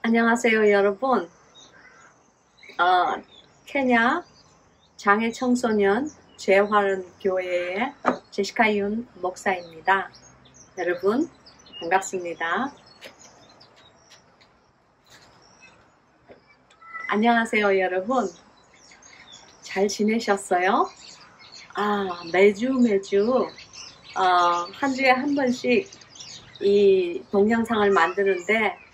안녕하세요, 여러분. 케냐 장애 청소년 재활은 교회의 제시카 윤 목사입니다. 여러분, 반갑습니다. 안녕하세요, 여러분. 잘 지내셨어요? 매주 한 주에 한 번씩 이 동영상을 만드는데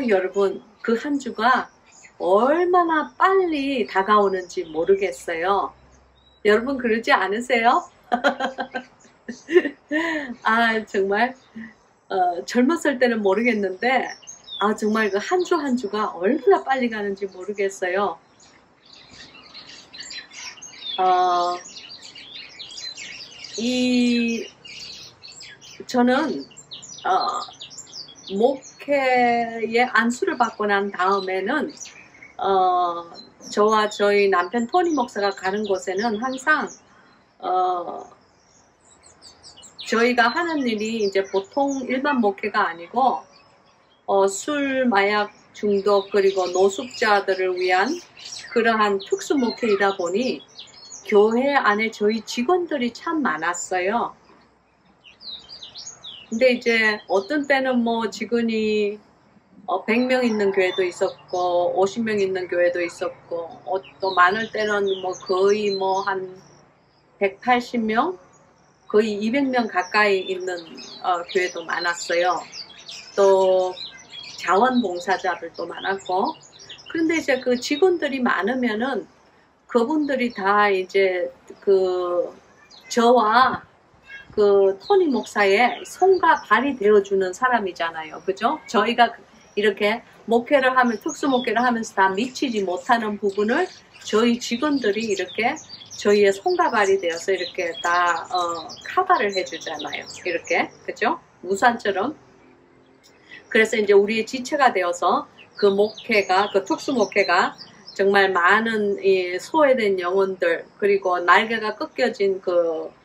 여러분, 그 한 주가 얼마나 빨리 다가오는지 모르겠어요. 여러분 그러지 않으세요? 정말 젊었을 때는 모르겠는데 정말 그 한 주 한 주가 얼마나 빨리 가는지 모르겠어요. 저는 목회의 안수를 받고 난 다음에는 저와 저희 남편 토니 목사가 가는 곳에는 항상 저희가 하는 일이 이제 보통 일반 목회가 아니고 술, 마약 중독 그리고 노숙자들을 위한 그러한 특수 목회이다 보니 교회 안에 저희 직원들이 참 많았어요. 근데 이제 어떤 때는 뭐 직원이 100명 있는 교회도 있었고 50명 있는 교회도 있었고 또 많을 때는 뭐 거의 뭐 한 180명 거의 200명 가까이 있는 교회도 많았어요. 또 자원봉사자들도 많았고. 그런데 이제 그 직원들이 많으면은 그분들이 다 이제 저와 토니 목사의 손과 발이 되어주는 사람이잖아요. 그죠? 저희가 이렇게 목회를 하면, 특수 목회를 하면서 다 미치지 못하는 부분을 저희 직원들이 이렇게 저희의 손과 발이 되어서 이렇게 다, 커버를 해주잖아요. 이렇게. 그죠? 우산처럼. 그래서 이제 우리의 지체가 되어서 그 목회가, 그 특수 목회가 정말 많은 이 소외된 영혼들, 그리고 날개가 꺾여진 그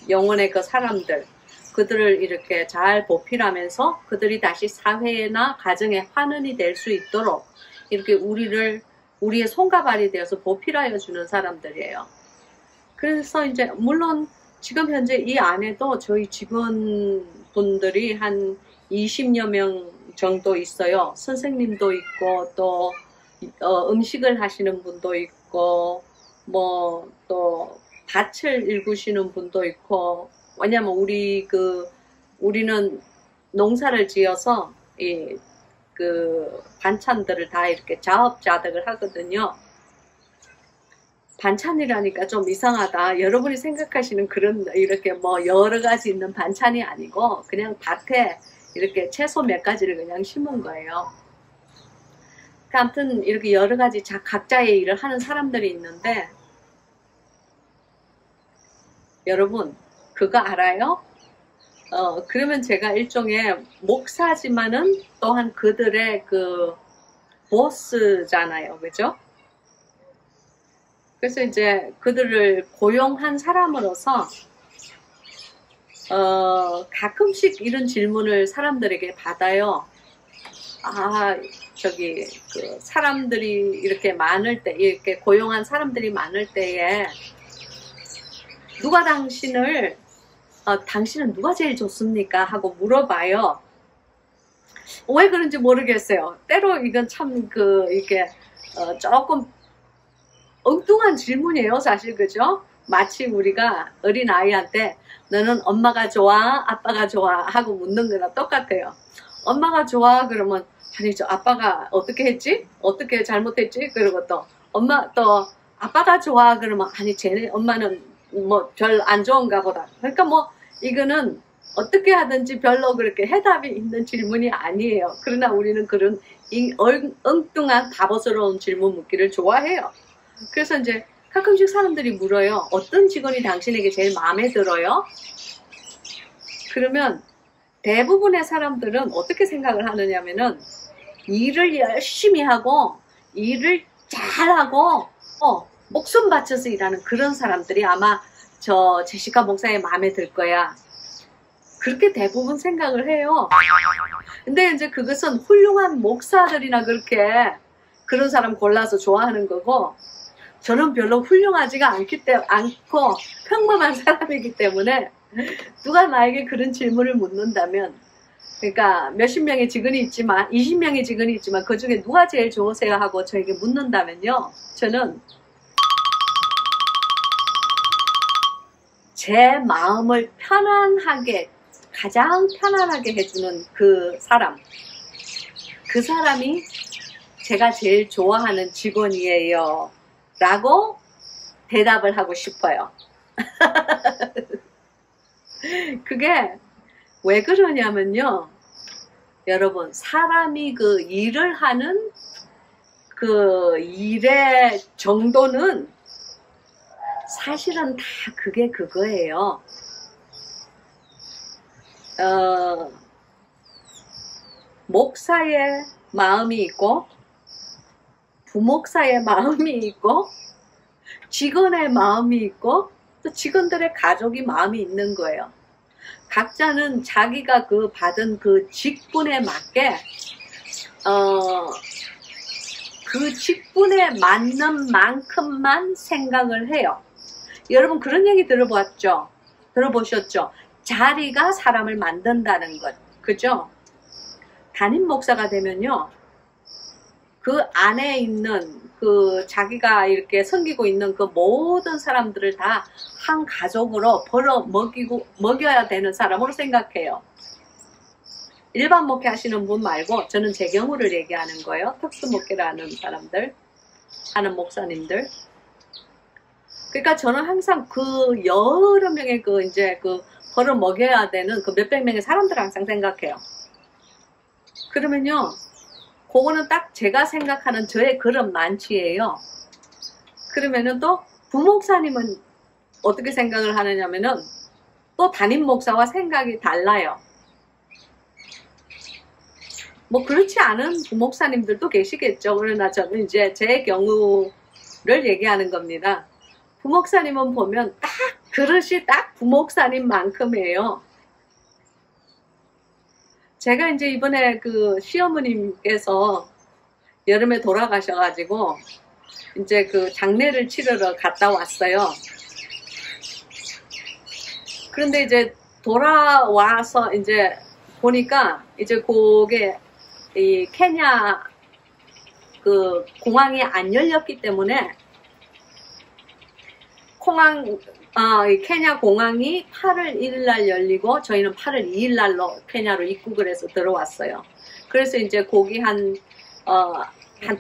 영혼의 그 사람들, 그들을 이렇게 잘 보필하면서 그들이 다시 사회나 가정의 환원이 될 수 있도록 이렇게 우리의 손과 발이 되어서 보필하여 주는 사람들이에요. 그래서 이제 물론 지금 현재 이 안에도 저희 직원분들이 한 20여 명 정도 있어요. 선생님도 있고 또 음식을 하시는 분도 있고 뭐 또 밭을 일구시는 분도 있고. 왜냐면 우리는 농사를 지어서 반찬들을 다 이렇게 자업자득을 하거든요. 반찬이라니까 좀 이상하다. 여러분이 생각하시는 그런 이렇게 뭐 여러 가지 있는 반찬이 아니고 그냥 밭에 이렇게 채소 몇 가지를 그냥 심은 거예요. 아무튼 이렇게 여러 가지 각자의 일을 하는 사람들이 있는데, 여러분 그거 알아요? 그러면 제가 일종의 목사지만은 또한 그들의 그 보스잖아요. 그죠? 그래서 이제 그들을 고용한 사람으로서 가끔씩 이런 질문을 사람들에게 받아요. 사람들이 이렇게 많을 때, 이렇게 고용한 사람들이 많을 때에 당신은 누가 제일 좋습니까? 하고 물어봐요. 왜 그런지 모르겠어요. 때로 이건 참 이게 조금 엉뚱한 질문이에요, 사실. 그죠? 마치 우리가 어린아이한테 너는 엄마가 좋아? 아빠가 좋아? 하고 묻는 거랑 똑같아요. 엄마가 좋아? 그러면 아니, 저 아빠가 어떻게 했지? 어떻게 잘못했지? 그리고 또 아빠가 좋아? 그러면 아니, 쟤네 엄마는 뭐 별 안 좋은가 보다. 그러니까 뭐 이거는 어떻게 하든지 별로 그렇게 해답이 있는 질문이 아니에요. 그러나 우리는 그런 엉뚱한 바보스러운 질문 묻기를 좋아해요. 그래서 이제 가끔씩 사람들이 물어요. 어떤 직원이 당신에게 제일 마음에 들어요? 그러면 대부분의 사람들은 어떻게 생각을 하느냐면은 일을 열심히 하고 일을 잘하고 목숨 바쳐서 일하는 그런 사람들이 아마 저 제시카 목사의 마음에 들 거야. 그렇게 대부분 생각을 해요. 근데 이제 그것은 훌륭한 목사들이나 그렇게 그런 사람 골라서 좋아하는 거고, 저는 별로 훌륭하지가 않고 평범한 사람이기 때문에 누가 나에게 그런 질문을 묻는다면, 그러니까 몇십 명의 직원이 있지만 20명의 직원이 있지만 그 중에 누가 제일 좋으세요 하고 저에게 묻는다면요, 저는 제 마음을 편안하게, 가장 편안하게 해주는 그 사람이 제가 제일 좋아하는 직원이에요 라고 대답을 하고 싶어요. 그게 왜 그러냐면요, 여러분, 사람이 그 일을 하는 그 일의 정도는 사실은 다 그게 그거예요. 목사의 마음이 있고, 부목사의 마음이 있고, 직원의 마음이 있고, 또 직원들의 가족이 마음이 있는 거예요. 각자는 자기가 그 받은 그 직분에 맞게 그 직분에 맞는 만큼만 생각을 해요. 여러분 그런 얘기 들어보셨죠? 자리가 사람을 만든다는 것, 그죠? 담임 목사가 되면요, 그 안에 있는 그 자기가 이렇게 섬기고 있는 그 모든 사람들을 다 한 가족으로 벌어 먹여야 되는 사람으로 생각해요. 일반 목회 하시는 분 말고 저는 제 경우를 얘기하는 거예요. 특수 목회를 하는 사람들, 하는 목사님들. 그러니까 저는 항상 그 여러 명의 그 이제 그 벌어 먹여야 되는 그 몇백 명의 사람들을 항상 생각해요. 그러면요, 그거는 딱 제가 생각하는 저의 그런 만취예요. 그러면은 또 부목사님은 어떻게 생각을 하느냐면은 또 담임 목사와 생각이 달라요. 뭐 그렇지 않은 부목사님들도 계시겠죠. 그러나 저는 이제 제 경우를 얘기하는 겁니다. 부목사님은 보면 딱 그릇이 딱 부목사님만큼이에요. 제가 이제 이번에 그 시어머님께서 여름에 돌아가셔가지고 이제 그 장례를 치르러 갔다 왔어요. 그런데 이제 돌아와서 이제 보니까 이제 그게 이 케냐 그 공항이 안 열렸기 때문에 이 케냐 공항이 8월 1일 날 열리고 저희는 8월 2일 날로 케냐로 입국을 해서 들어왔어요. 그래서 이제 거기 한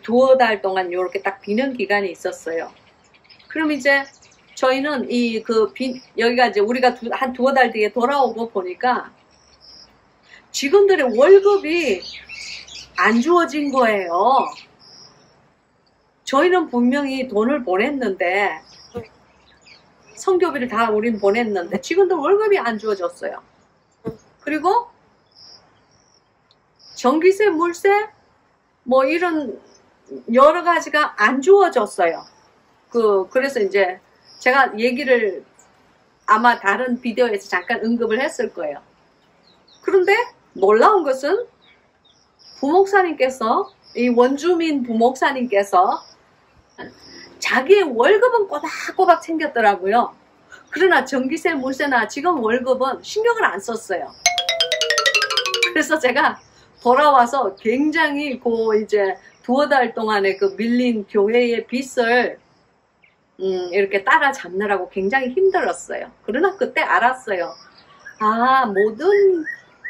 두어 달 동안 요렇게 딱 비는 기간이 있었어요. 그럼 이제 저희는 여기가 이제 우리가 한 두어 달 뒤에 돌아오고 보니까 직원들의 월급이 안 주어진 거예요. 저희는 분명히 돈을 보냈는데, 성교비를 다 우린 보냈는데 직원들 월급이 안 주어졌어요. 그리고 전기세, 물세 뭐 이런 여러 가지가 안 주어졌어요. 그래서 이제 제가 얘기를 아마 다른 비디오에서 잠깐 언급을 했을 거예요. 그런데 놀라운 것은 부목사님께서, 이 원주민 부목사님께서 자기의 월급은 꼬박꼬박 챙겼더라고요. 그러나 전기세, 물세나 지금 월급은 신경을 안 썼어요. 그래서 제가 돌아와서 굉장히 이제 두어 달 동안에 그 밀린 교회의 빚을 이렇게 따라잡느라고 굉장히 힘들었어요. 그러나 그때 알았어요. 아, 모든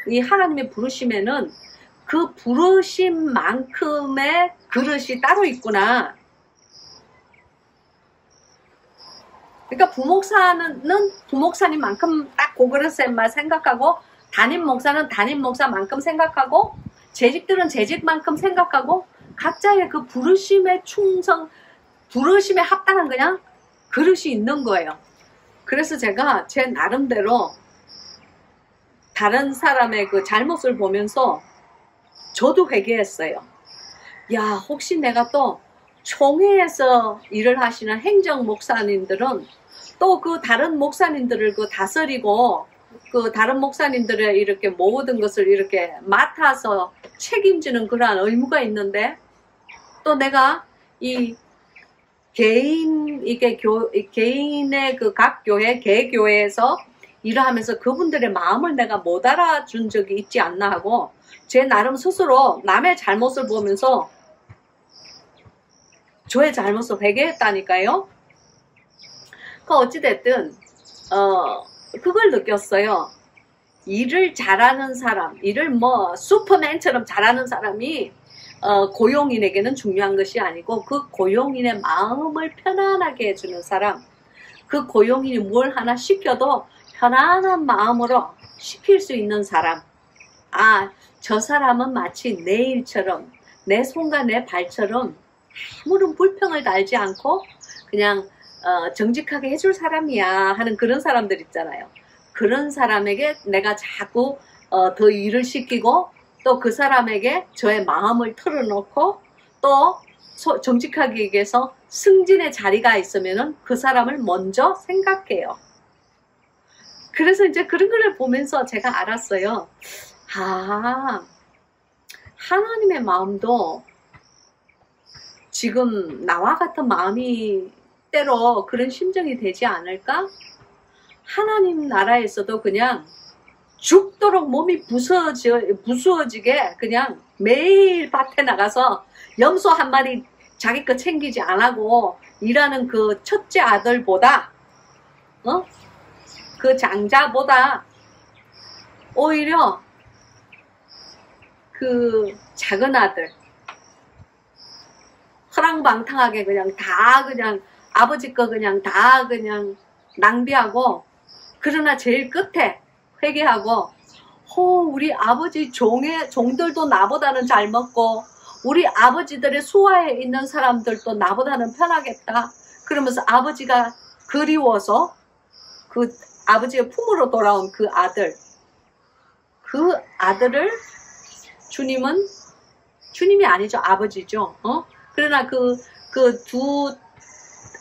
이 하나님의 부르심에는 그 부르심만큼의 그릇이 따로 있구나. 그러니까 부목사는 부목사님만큼 딱 그 그릇에만 생각하고, 담임 목사는 담임 목사만큼 생각하고, 재직들은 재직만큼 생각하고, 각자의 그 부르심에 부르심에 합당한 그냥 그릇이 있는 거예요. 그래서 제가 제 나름대로 다른 사람의 그 잘못을 보면서 저도 회개했어요. 야, 혹시 내가 또 총회에서 일을 하시는 행정 목사님들은 또 그 다른 목사님들을 다스리고 그 다른 목사님들의 이렇게 모든 것을 이렇게 맡아서 책임지는 그러한 의무가 있는데, 또 내가 이 개인의 그 각 교회, 개교회에서 일을 하면서 그분들의 마음을 내가 못 알아준 적이 있지 않나 하고, 제 나름 스스로 남의 잘못을 보면서 저의 잘못을 회개했다니까요. 그 어찌됐든 그걸 느꼈어요. 일을 잘하는 사람, 일을 뭐 슈퍼맨처럼 잘하는 사람이 고용인에게는 중요한 것이 아니고, 그 고용인의 마음을 편안하게 해주는 사람, 그 고용인이 뭘 하나 시켜도 편안한 마음으로 시킬 수 있는 사람, 아, 저 사람은 마치 내 일처럼, 내 손과 내 발처럼 아무런 불평을 달지 않고 그냥 정직하게 해줄 사람이야 하는 그런 사람들 있잖아요. 그런 사람에게 내가 자꾸 더 일을 시키고, 또 그 사람에게 저의 마음을 털어놓고, 또 정직하게 얘기해서 승진의 자리가 있으면은 그 사람을 먼저 생각해요. 그래서 이제 그런 걸 보면서 제가 알았어요. 아, 하나님의 마음도 지금 나와 같은 마음이 때로 그런 심정이 되지 않을까? 하나님 나라에서도 그냥 죽도록 몸이 부수어지게 그냥 매일 밭에 나가서 염소 한 마리 자기 거 챙기지 안 하고 일하는 그 첫째 아들보다, 그 장자보다 오히려 그 작은 아들, 허랑방탕하게 그냥 다 그냥 아버지 거 그냥 다 그냥 낭비하고, 그러나 제일 끝에 회개하고, 우리 아버지 종들도 나보다는 잘 먹고, 우리 아버지들의 수하에 있는 사람들도 나보다는 편하겠다. 그러면서 아버지가 그리워서 그 아버지의 품으로 돌아온 그 아들을 주님이 아니죠. 아버지죠. 그러나 그 두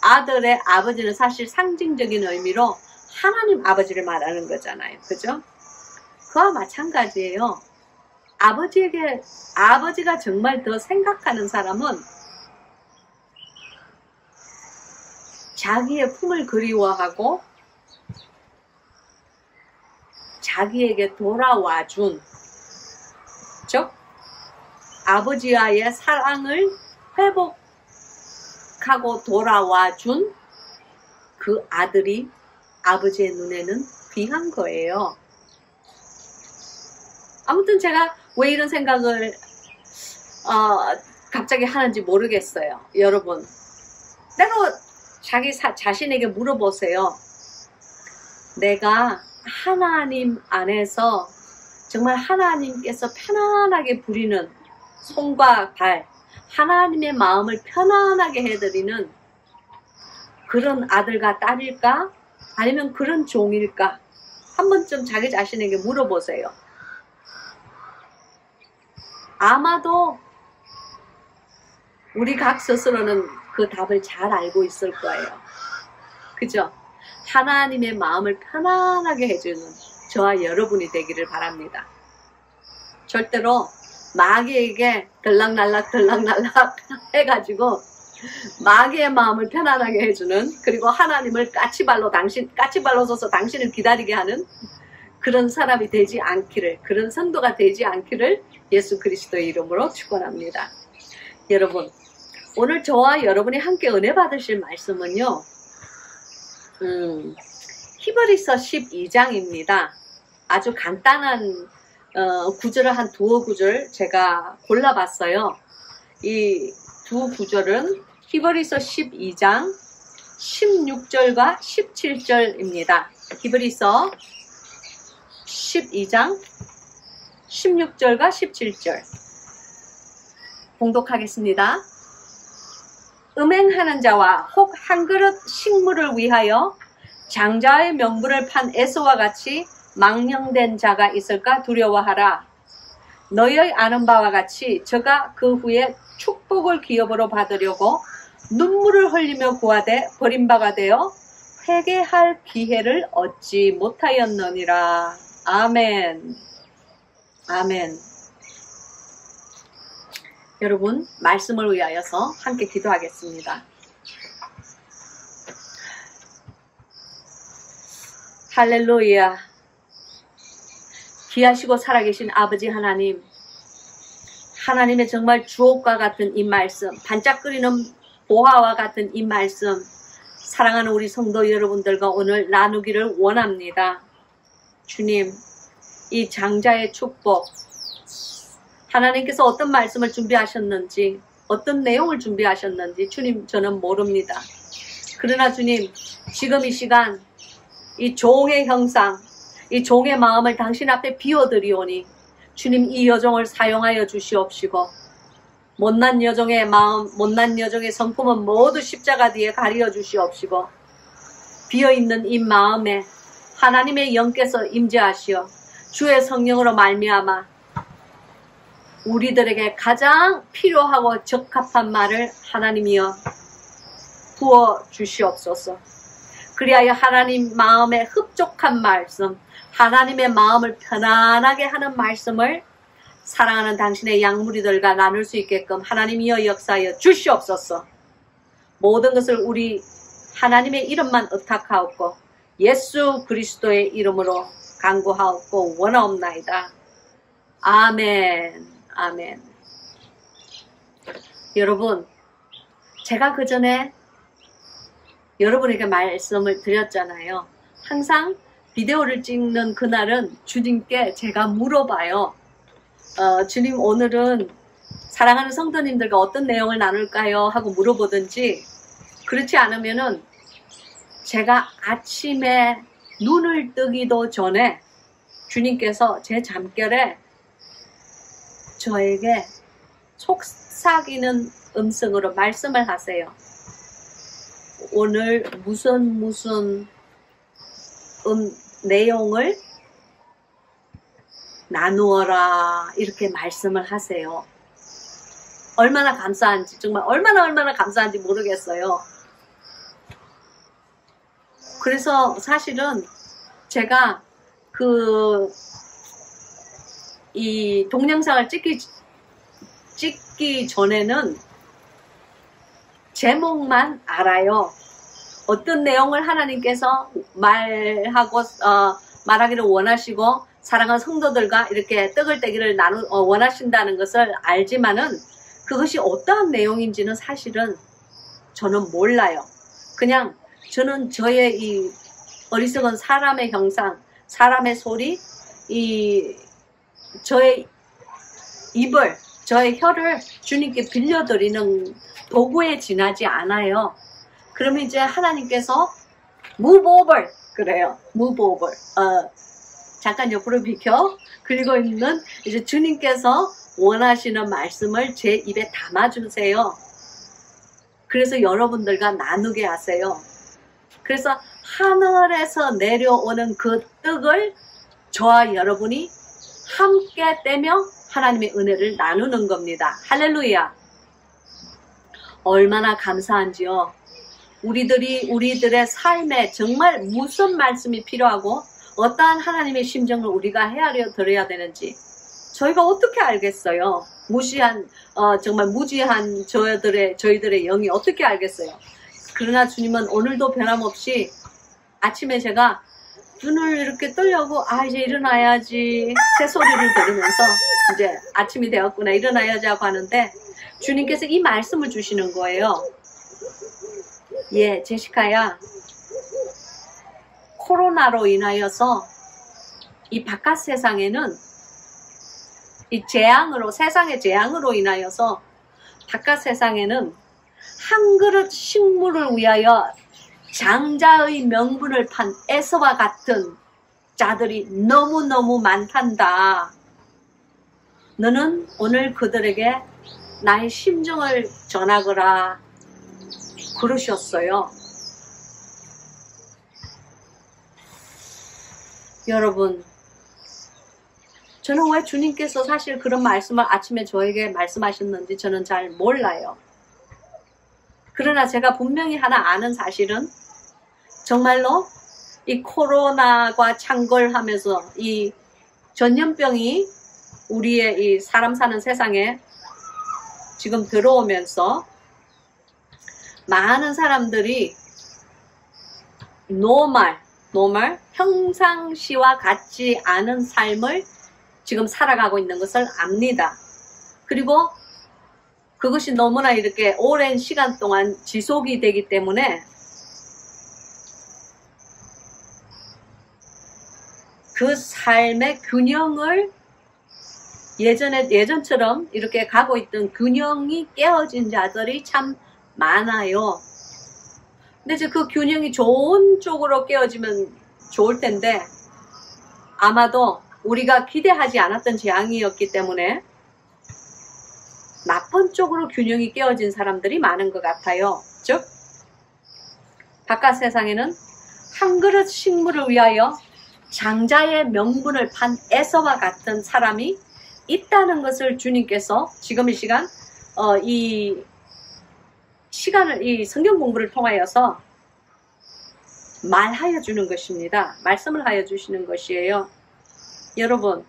아들의 아버지는 사실 상징적인 의미로 하나님 아버지를 말하는 거잖아요. 그죠? 그와 마찬가지예요. 아버지가 정말 더 생각하는 사람은 자기의 품을 그리워하고 자기에게 돌아와 준, 즉 아버지와의 사랑을 회복하고 돌아와 준 그 아들이 아버지의 눈에는 귀한 거예요. 아무튼 제가 왜 이런 생각을 갑자기 하는지 모르겠어요. 여러분, 때로 자신에게 물어보세요. 내가 하나님 안에서 정말 하나님께서 편안하게 부리는 손과 발, 하나님의 마음을 편안하게 해드리는 그런 아들과 딸일까? 아니면 그런 종일까? 한 번쯤 자기 자신에게 물어보세요. 아마도 우리 각 스스로는 그 답을 잘 알고 있을 거예요. 그죠? 하나님의 마음을 편안하게 해주는 저와 여러분이 되기를 바랍니다. 절대로 마귀에게 들락날락 해가지고 마귀의 마음을 편안하게 해주는, 그리고 하나님을 까치발로 서서 당신을 기다리게 하는 그런 사람이 되지 않기를, 그런 성도가 되지 않기를 예수 그리스도의 이름으로 축원합니다. 여러분, 오늘 저와 여러분이 함께 은혜 받으실 말씀은요, 히브리서 12장입니다. 아주 간단한 구절을 한 두어 구절 제가 골라봤어요. 이 두 구절은 히브리서 12장 16절과 17절입니다. 히브리서 12장 16절과 17절 봉독하겠습니다. 음행하는 자와 혹 한 그릇 식물을 위하여 장자의 명분을 판 에서와 같이 망령된 자가 있을까 두려워하라. 너희의 아는 바와 같이 저가 그 후에 축복을 기업으로 받으려고 눈물을 흘리며 구하되 버림바가 되어 회개할 기회를 얻지 못하였느니라. 아멘. 아멘. 여러분, 말씀을 위하여서 함께 기도하겠습니다. 할렐루야. 귀하시고 살아계신 아버지 하나님, 하나님의 정말 주옥과 같은 이 말씀, 반짝거리는 보화와 같은 이 말씀, 사랑하는 우리 성도 여러분들과 오늘 나누기를 원합니다. 주님, 이 장자의 축복, 하나님께서 어떤 말씀을 준비하셨는지, 어떤 내용을 준비하셨는지 주님, 저는 모릅니다. 그러나 주님, 지금 이 시간 이 종의 형상, 이 종의 마음을 당신 앞에 비워드리오니 주님, 이 여종을 사용하여 주시옵시고, 못난 여종의 마음, 못난 여종의 성품은 모두 십자가 뒤에 가리어 주시옵시고, 비어있는 이 마음에 하나님의 영께서 임재하시어 주의 성령으로 말미암아 우리들에게 가장 필요하고 적합한 말을 하나님이여 부어 주시옵소서. 그리하여 하나님 마음에 흡족한 말씀, 하나님의 마음을 편안하게 하는 말씀을 사랑하는 당신의 양무리들과 나눌 수 있게끔 하나님이여 역사하여 주시옵소서. 모든 것을 우리 하나님의 이름만 의탁하옵고 예수 그리스도의 이름으로 간구하옵고 원하옵나이다. 아멘. 아멘. 여러분, 제가 그 전에 여러분에게 말씀을 드렸잖아요. 항상 비디오를 찍는 그날은 주님께 제가 물어봐요. 주님, 오늘은 사랑하는 성도님들과 어떤 내용을 나눌까요? 하고 물어보든지, 그렇지 않으면은 제가 아침에 눈을 뜨기도 전에 주님께서 제 잠결에 저에게 속삭이는 음성으로 말씀을 하세요. 오늘 무슨 내용을 나누어라, 이렇게 말씀을 하세요. 얼마나 감사한지, 정말 얼마나 감사한지 모르겠어요. 그래서 사실은 제가 이 동영상을 찍기 전에는 제목만 알아요. 어떤 내용을 하나님께서 말하기를 원하시고 사랑하는 성도들과 이렇게 떡을 떼기를 원하신다는 것을 알지만은 그것이 어떠한 내용인지는 사실은 저는 몰라요. 그냥 저는 저의 이 어리석은 사람의 형상, 사람의 소리, 저의 입을, 저의 혀를 주님께 빌려드리는 도구에 지나지 않아요. 그러면 이제 하나님께서 move over 그래요. move over. 잠깐 옆으로 비켜. 그리고 있는 이제 주님께서 원하시는 말씀을 제 입에 담아주세요. 그래서 여러분들과 나누게 하세요. 그래서 하늘에서 내려오는 그 떡을 저와 여러분이 함께 떼며 하나님의 은혜를 나누는 겁니다. 할렐루야. 얼마나 감사한지요. 우리들의 삶에 정말 무슨 말씀이 필요하고 어떠한 하나님의 심정을 우리가 헤아려 들어야 되는지 저희가 어떻게 알겠어요? 정말 무지한 저희들의 영이 어떻게 알겠어요? 그러나 주님은 오늘도 변함없이 아침에 제가 눈을 이렇게 뜨려고 이제 일어나야지 새 소리를 들으면서 이제 아침이 되었구나, 일어나야지 하고 하는데 주님께서 이 말씀을 주시는 거예요. 예, 제시카야, 코로나로 인하여서 이 바깥 세상에는 이 세상의 재앙으로 인하여서 바깥 세상에는 한 그릇 식물을 위하여 장자의 명분을 판 에서와 같은 자들이 너무너무 많단다. 너는 오늘 그들에게 나의 심정을 전하거라 그러셨어요. 여러분, 저는 왜 주님께서 사실 그런 말씀을 아침에 저에게 말씀하셨는지 저는 잘 몰라요. 그러나 제가 분명히 하나 아는 사실은 정말로 이 코로나과 창궐하면서 이 전염병이 우리의 이 사람 사는 세상에 지금 들어오면서 많은 사람들이 노말, 평상시와 같지 않은 삶을 지금 살아가고 있는 것을 압니다. 그리고 그것이 너무나 이렇게 오랜 시간 동안 지속이 되기 때문에 그 삶의 균형을 예전처럼 이렇게 가고 있던 균형이 깨어진 자들이 참 많아요. 근데 이제 그 균형이 좋은 쪽으로 깨어지면 좋을 텐데 아마도 우리가 기대하지 않았던 재앙이었기 때문에 나쁜 쪽으로 균형이 깨어진 사람들이 많은 것 같아요. 즉 바깥 세상에는 한 그릇 식물을 위하여 장자의 명분을 판 에서와 같은 사람이 있다는 것을 주님께서 지금 이 시간을 이 성경 공부를 통하여서 말하여 주는 것입니다. 말씀을 하여 주시는 것이에요. 여러분,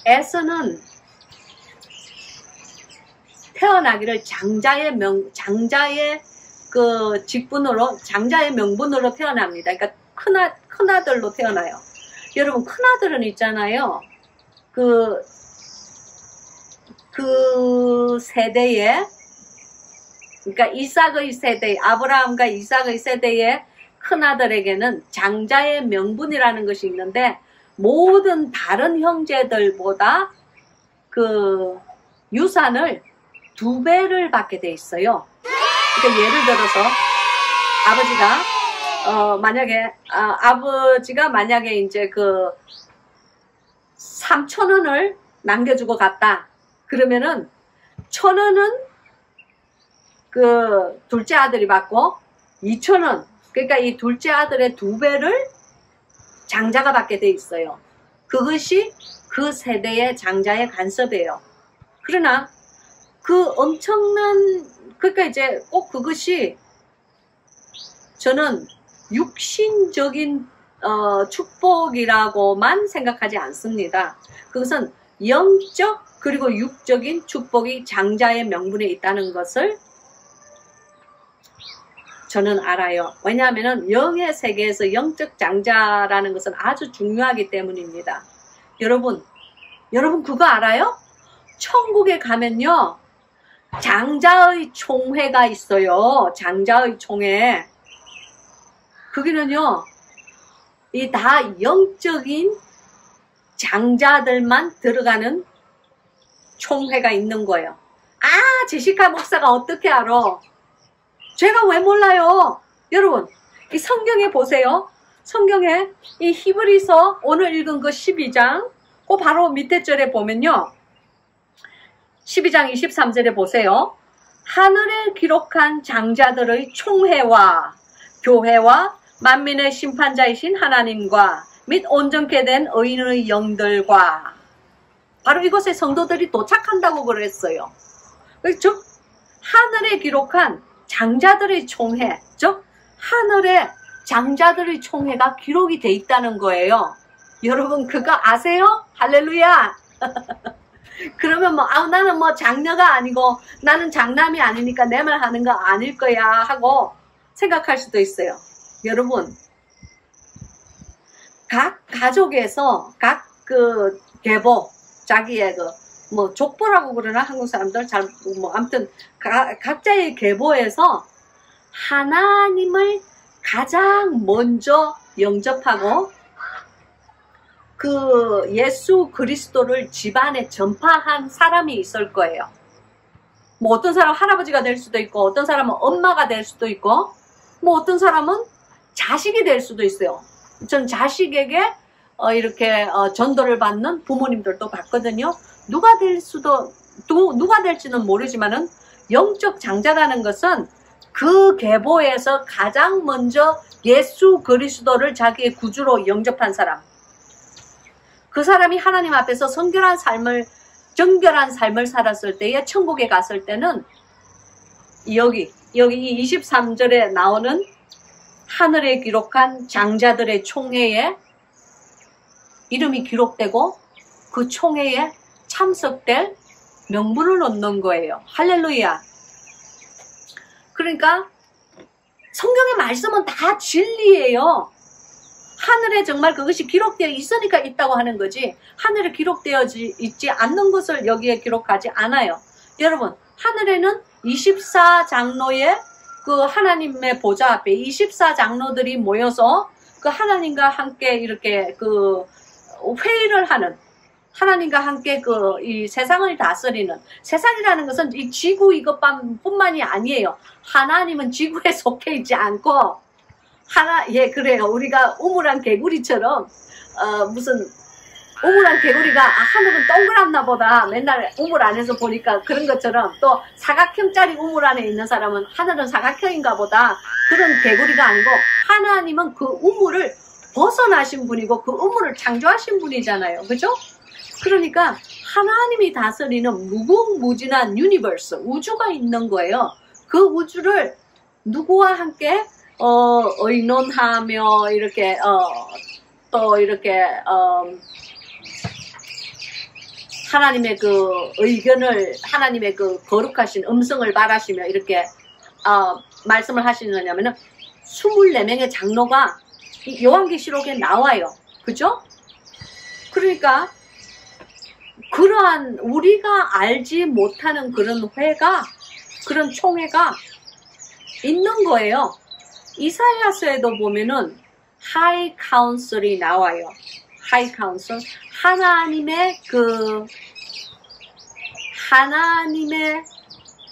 에서는 태어나기를 장자의 그 직분으로, 장자의 명분으로 태어납니다. 그러니까 큰아들로 태어나요. 여러분, 큰아들은 있잖아요. 그 세대에, 그러니까 이삭의 세대, 아브라함과 이삭의 세대의 큰아들에게는 장자의 명분이라는 것이 있는데 모든 다른 형제들보다 그 유산을 2배를 받게 돼 있어요. 그러니까 예를 들어서 아버지가 만약에 이제 그 3,000원을 남겨주고 갔다. 그러면은 1,000원은 그 둘째 아들이 받고 2,000원, 그러니까 이 둘째 아들의 2배를 장자가 받게 돼 있어요. 그것이 그 세대의 장자의 간섭이에요. 그러나 그 엄청난, 그러니까 이제 꼭 그것이 저는 육신적인 축복이라고만 생각하지 않습니다. 그것은 영적 그리고 육적인 축복이 장자의 명분에 있다는 것을 저는 알아요. 왜냐하면 영의 세계에서 영적 장자라는 것은 아주 중요하기 때문입니다. 여러분 그거 알아요? 천국에 가면요, 장자의 총회가 있어요. 장자의 총회. 거기는요, 이 다 영적인 장자들만 들어가는 총회가 있는 거예요. 아, 제시카 목사가 어떻게 알아? 제가 왜 몰라요? 여러분, 이 성경에 보세요. 성경에 이 히브리서 오늘 읽은 그 12장, 그 바로 밑에 절에 보면요, 12장 23절에 보세요. 하늘에 기록한 장자들의 총회와 교회와 만민의 심판자이신 하나님과 및 온전케 된 의인의 영들과, 바로 이곳에 성도들이 도착한다고 그랬어요. 즉 하늘에 기록한 장자들의 총회, 즉 하늘에 장자들의 총회가 기록이 돼 있다는 거예요. 여러분 그거 아세요? 할렐루야. 그러면 나는 장녀가 아니고 나는 장남이 아니니까 내 말 하는 거 아닐 거야 하고 생각할 수도 있어요. 여러분, 각 가족에서 각 그 계보, 자기의 족보라고 그러나 한국 사람들 아무튼 각자의 계보에서 하나님을 가장 먼저 영접하고 그 예수 그리스도를 집안에 전파한 사람이 있을 거예요. 어떤 사람은 할아버지가 될 수도 있고, 어떤 사람은 엄마가 될 수도 있고, 어떤 사람은 자식이 될 수도 있어요. 전 자식에게 이렇게 전도를 받는 부모님들도 봤거든요. 누가 될지는 모르지만은 영적 장자라는 것은 그 계보에서 가장 먼저 예수 그리스도를 자기의 구주로 영접한 사람, 그 사람이 하나님 앞에서 정결한 삶을 살았을 때에 천국에 갔을 때는 여기 이 23절에 나오는 하늘에 기록한 장자들의 총회에 이름이 기록되고 그 총회에 참석될 명분을 얻는 거예요. 할렐루야. 그러니까 성경의 말씀은 다 진리예요. 하늘에 정말 그것이 기록되어 있으니까 있다고 하는 거지, 하늘에 기록되어 있지 않는 것을 여기에 기록하지 않아요. 여러분, 하늘에는 24장로의 그 하나님의 보좌 앞에 24장로들이 모여서 그 하나님과 함께 이렇게 그 회의를 하는, 하나님과 함께 그 이 세상을 다스리는, 세상이라는 것은 이 지구 이것뿐만이 아니에요. 하나님은 지구에 속해 있지 않고 예, 그래요. 우리가 우물안 개구리처럼 무슨 우물안 개구리가 하늘은 동그랗나 보다 맨날 우물 안에서 보니까 그런 것처럼, 또 사각형짜리 우물 안에 있는 사람은 하늘은 사각형인가 보다 그런 개구리가 아니고, 하나님은 그 우물을 벗어나신 분이고 그 우물을 창조하신 분이잖아요. 그죠? 그러니까 하나님이 다스리는 무궁무진한 유니버스, 우주가 있는 거예요. 그 우주를 누구와 함께 의논하며 이렇게 또 이렇게 하나님의 그 의견을, 하나님의 그 거룩하신 음성을 바라시며 이렇게 말씀을 하시느냐면은 24명의 장로가 요한계시록에 나와요. 그죠? 그러니까 그러한 우리가 알지 못하는 그런 회가, 그런 총회가 있는 거예요. 이사야서에도 보면은 하이 카운슬이 나와요. 하이 카운슬, 하나님의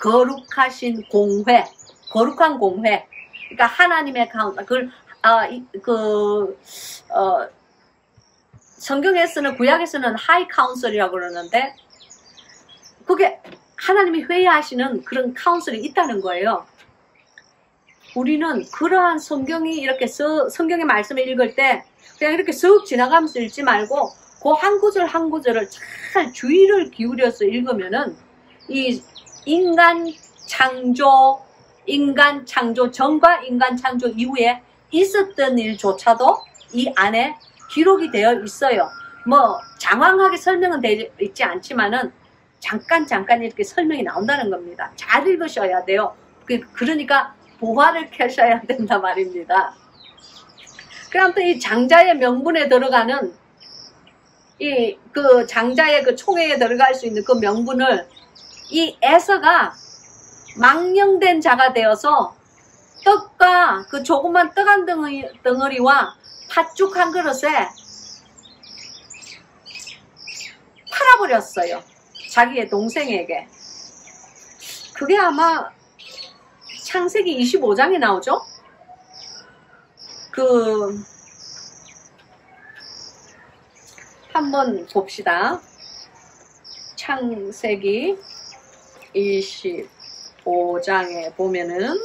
거룩하신 공회, 거룩한 공회. 그러니까 하나님의 카운슬, 성경에서는, 구약에서는 하이 카운슬이라고 그러는데, 그게 하나님이 회의하시는 그런 카운슬이 있다는 거예요. 우리는 그러한 성경이 이렇게 성경의 말씀을 읽을 때 그냥 이렇게 쓱 지나가면서 읽지 말고 그 한 구절 한 구절을 잘 주의를 기울여서 읽으면은 이 인간 창조 전과 인간 창조 이후에 있었던 일조차도 이 안에 기록이 되어 있어요. 뭐 장황하게 설명은 되어 있지 않지만은 잠깐 이렇게 설명이 나온다는 겁니다. 잘 읽으셔야 돼요. 그러니까 보화를 캐셔야 된다 말입니다. 그럼 또 이 장자의 명분에 들어가는 그 장자의 그 총회에 들어갈 수 있는 그 명분을 이 에서가 망령된 자가 되어서 떡과 그 조그만 떡 한 덩어리와 팥죽 한 그릇에 팔아버렸어요. 자기의 동생에게. 그게 아마 창세기 25장에 나오죠? 한번 봅시다. 창세기 25장에 보면은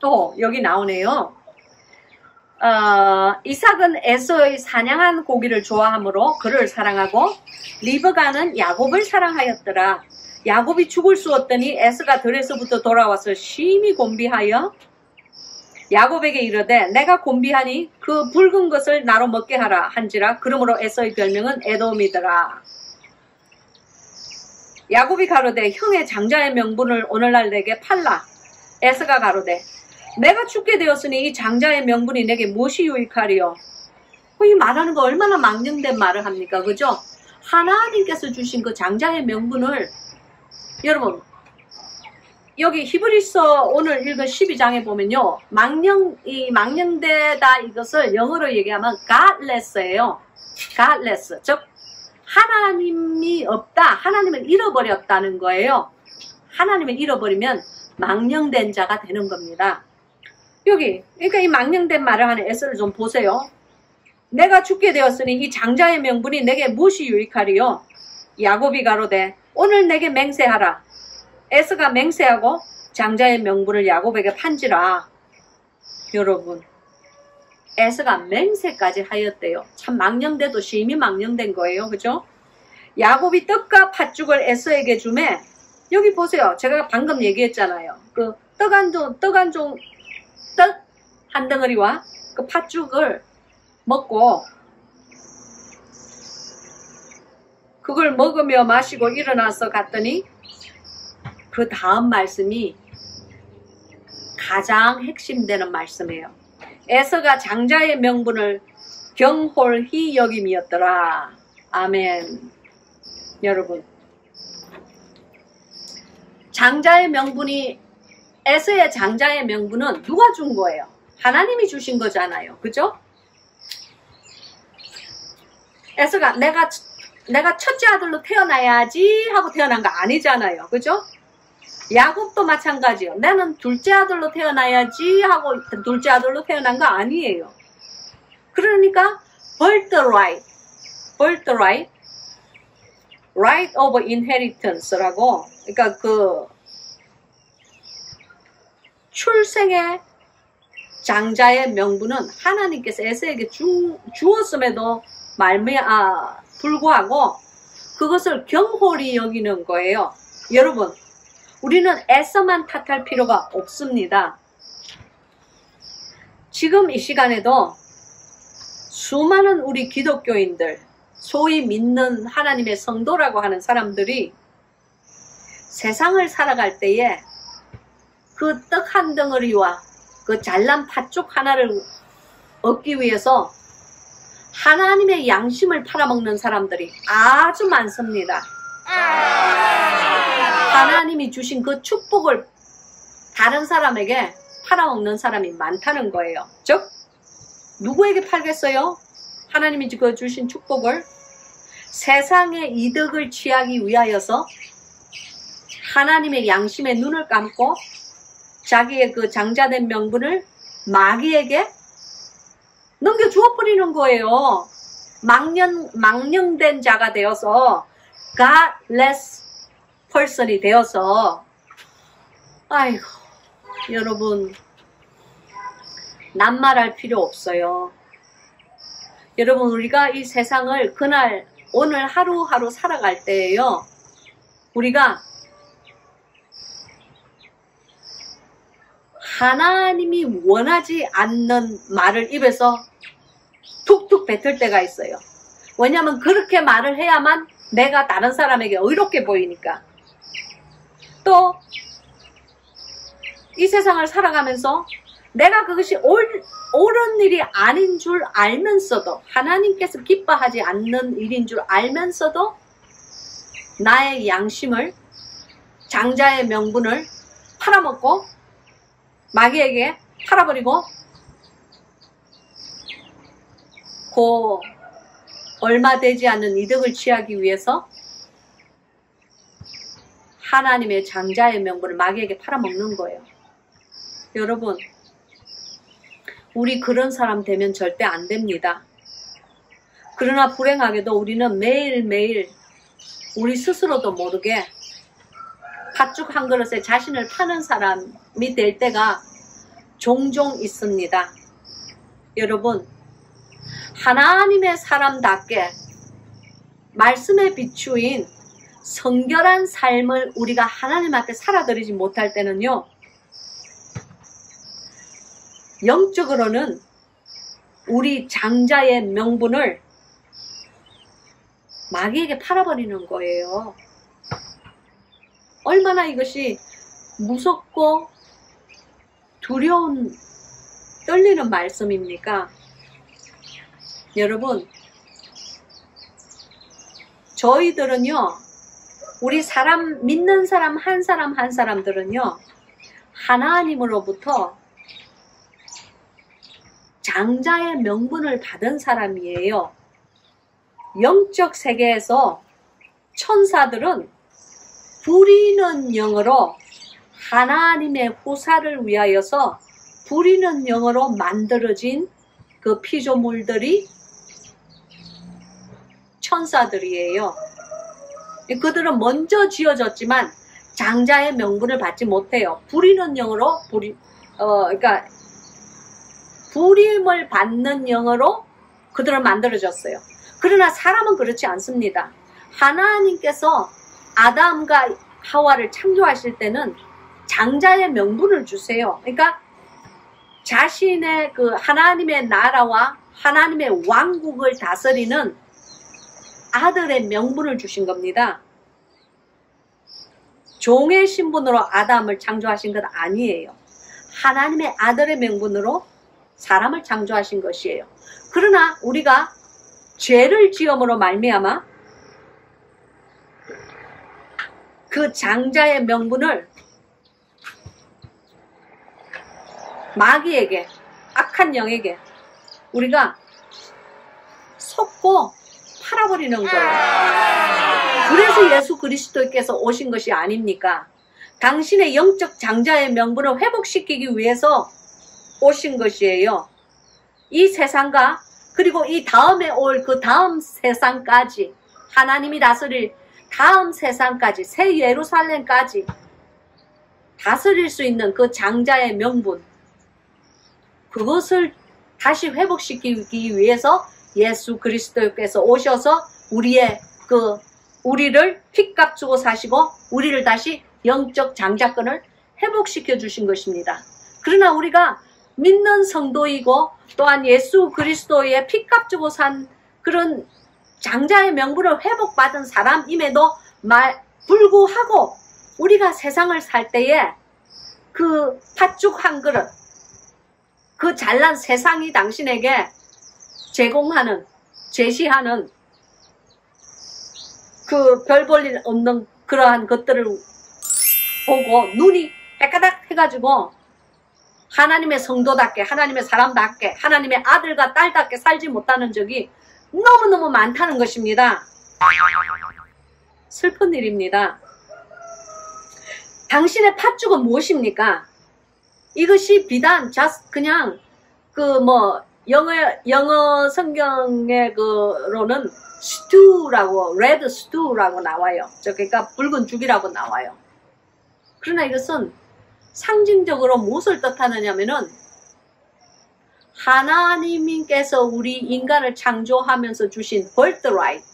또 여기 나오네요. 이삭은 에서의 사냥한 고기를 좋아하므로 그를 사랑하고 리브가는 야곱을 사랑하였더라. 야곱이 죽을 쑤었더니 에서가 들에서부터 돌아와서 심히 곤비하여 야곱에게 이르되 내가 곤비하니 그 붉은 것을 나로 먹게 하라 한지라. 그러므로 에서의 별명은 에돔이더라. 야곱이 가로되 형의 장자의 명분을 오늘날 내게 팔라. 에서가 가로되 내가 죽게 되었으니 이 장자의 명분이 내게 무엇이 유익하리요? 이 말하는 거 얼마나 망령된 말을 합니까? 그죠? 하나님께서 주신 그 장자의 명분을, 여러분 여기 히브리서 오늘 읽은 12장에 보면요, 망령되다 이것을 영어로 얘기하면 godless예요. godless, 즉 하나님이 없다, 하나님을 잃어버렸다는 거예요. 하나님을 잃어버리면 망령된 자가 되는 겁니다. 여기 그러니까 이 망령된 말을 하는 에서를 좀 보세요. 내가 죽게 되었으니 이 장자의 명분이 내게 무엇이 유익하리요? 야곱이 가로되 오늘 내게 맹세하라. 에서가 맹세하고 장자의 명분을 야곱에게 판지라. 여러분, 에서가 맹세까지 하였대요. 참 망령돼도 심히 망령된 거예요. 그죠? 야곱이 떡과 팥죽을 에서에게 주매, 여기 보세요. 제가 방금 얘기했잖아요. 그 떡 한 덩어리와 그 팥죽을 먹고 그걸 먹으며 마시고 일어나서 갔더니 그 다음 말씀이 가장 핵심되는 말씀이에요. 에서가 장자의 명분을 경홀히 여김이었더라. 아멘. 여러분, 장자의 명분이, 에서의 장자의 명분은 누가 준 거예요? 하나님이 주신 거잖아요. 그죠? 에서가 내가 첫째 아들로 태어나야지 하고 태어난 거 아니잖아요. 그죠? 야곱도 마찬가지요. 나는 둘째 아들로 태어나야지 하고 둘째 아들로 태어난 거 아니에요. 그러니까 birthright right of inheritance라고, 그러니까 그 출생의 장자의 명분은 하나님께서 에서에게 주었음에도 불구하고 그것을 경홀히 여기는 거예요. 여러분, 우리는 에서만 탓할 필요가 없습니다. 지금 이 시간에도 수많은 우리 기독교인들, 소위 믿는 하나님의 성도라고 하는 사람들이 세상을 살아갈 때에 그 떡 한 덩어리와 그 잘난 팥죽 하나를 얻기 위해서 하나님의 양심을 팔아먹는 사람들이 아주 많습니다. 하나님이 주신 그 축복을 다른 사람에게 팔아먹는 사람이 많다는 거예요. 즉, 누구에게 팔겠어요? 하나님이 주신 축복을 세상의 이득을 취하기 위하여서 하나님의 양심에 눈을 감고 자기의 그 장자된 명분을 마귀에게 넘겨주어 버리는 거예요. 망령된 자가 되어서 godless person이 되어서. 아이고, 여러분, 낱말할 필요 없어요. 여러분, 우리가 이 세상을 오늘 하루하루 살아갈 때에요, 우리가 하나님이 원하지 않는 말을 입에서 툭툭 뱉을 때가 있어요. 왜냐하면 그렇게 말을 해야만 내가 다른 사람에게 의롭게 보이니까. 또 이 세상을 살아가면서 내가 그것이 옳은 일이 아닌 줄 알면서도, 하나님께서 기뻐하지 않는 일인 줄 알면서도 나의 양심을, 장자의 명분을 팔아먹고 마귀에게 팔아버리고 그 얼마 되지 않는 이득을 취하기 위해서 하나님의 장자의 명분을 마귀에게 팔아먹는 거예요. 여러분, 우리 그런 사람 되면 절대 안 됩니다. 그러나 불행하게도 우리는 매일매일 우리 스스로도 모르게 팥죽 한 그릇에 자신을 파는 사람이 될 때가 종종 있습니다. 여러분, 하나님의 사람답게 말씀에 비추인 성결한 삶을 우리가 하나님 앞에 살아드리지 못할 때는요, 영적으로는 우리 장자의 명분을 마귀에게 팔아버리는 거예요. 얼마나 이것이 무섭고 두려운, 떨리는 말씀입니까? 여러분, 저희들은요, 우리 믿는 사람 한 사람들은요, 하나님으로부터 장자의 명분을 받은 사람이에요. 영적 세계에서 천사들은 부리는 영으로 하나님의 후사를 위하여서 부리는 영으로 만들어진 그 피조물들이 천사들이에요. 그들은 먼저 지어졌지만 장자의 명분을 받지 못해요. 부리는 영으로 그러니까 부림을 받는 영으로 그들을 만들어졌어요. 그러나 사람은 그렇지 않습니다. 하나님께서 아담과 하와를 창조하실 때는 장자의 명분을 주세요. 그러니까 자신의 그 하나님의 나라와 하나님의 왕국을 다스리는 아들의 명분을 주신 겁니다. 종의 신분으로 아담을 창조하신 것 아니에요. 하나님의 아들의 명분으로 사람을 창조하신 것이에요. 그러나 우리가 죄를 지음으로 말미암아 그 장자의 명분을 마귀에게, 악한 영에게 우리가 속고 팔아버리는 거예요. 그래서 예수 그리스도께서 오신 것이 아닙니까? 당신의 영적 장자의 명분을 회복시키기 위해서 오신 것이에요. 이 세상과 그리고 이 다음에 올 그 다음 세상까지, 하나님이 다스릴 다음 세상까지, 새 예루살렘까지 다스릴 수 있는 그 장자의 명분, 그것을 다시 회복시키기 위해서 예수 그리스도께서 오셔서 우리를 핏값 주고 사시고 우리를 다시 영적 장자권을 회복시켜 주신 것입니다. 그러나 우리가 믿는 성도이고 또한 예수 그리스도의 핏값 주고 산 그런 장자의 명분을 회복받은 사람임에도 불구하고 우리가 세상을 살 때에 그 팥죽 한 그릇, 그 잘난 세상이 당신에게 제시하는 그 별 볼 일 없는 그러한 것들을 보고 눈이 깨까닥 해가지고 하나님의 성도답게, 하나님의 사람답게, 하나님의 아들과 딸답게 살지 못하는 적이 너무너무 많다는 것입니다. 슬픈 일입니다. 당신의 팥죽은 무엇입니까? 이것이 비단 그냥 영어 성경의 그로는 스튜라고, 레드 스튜라고 나와요. 그러니까 붉은 죽이라고 나와요. 그러나 이것은 상징적으로 무엇을 뜻하느냐면은 하나님께서 우리 인간을 창조하면서 주신 birthright,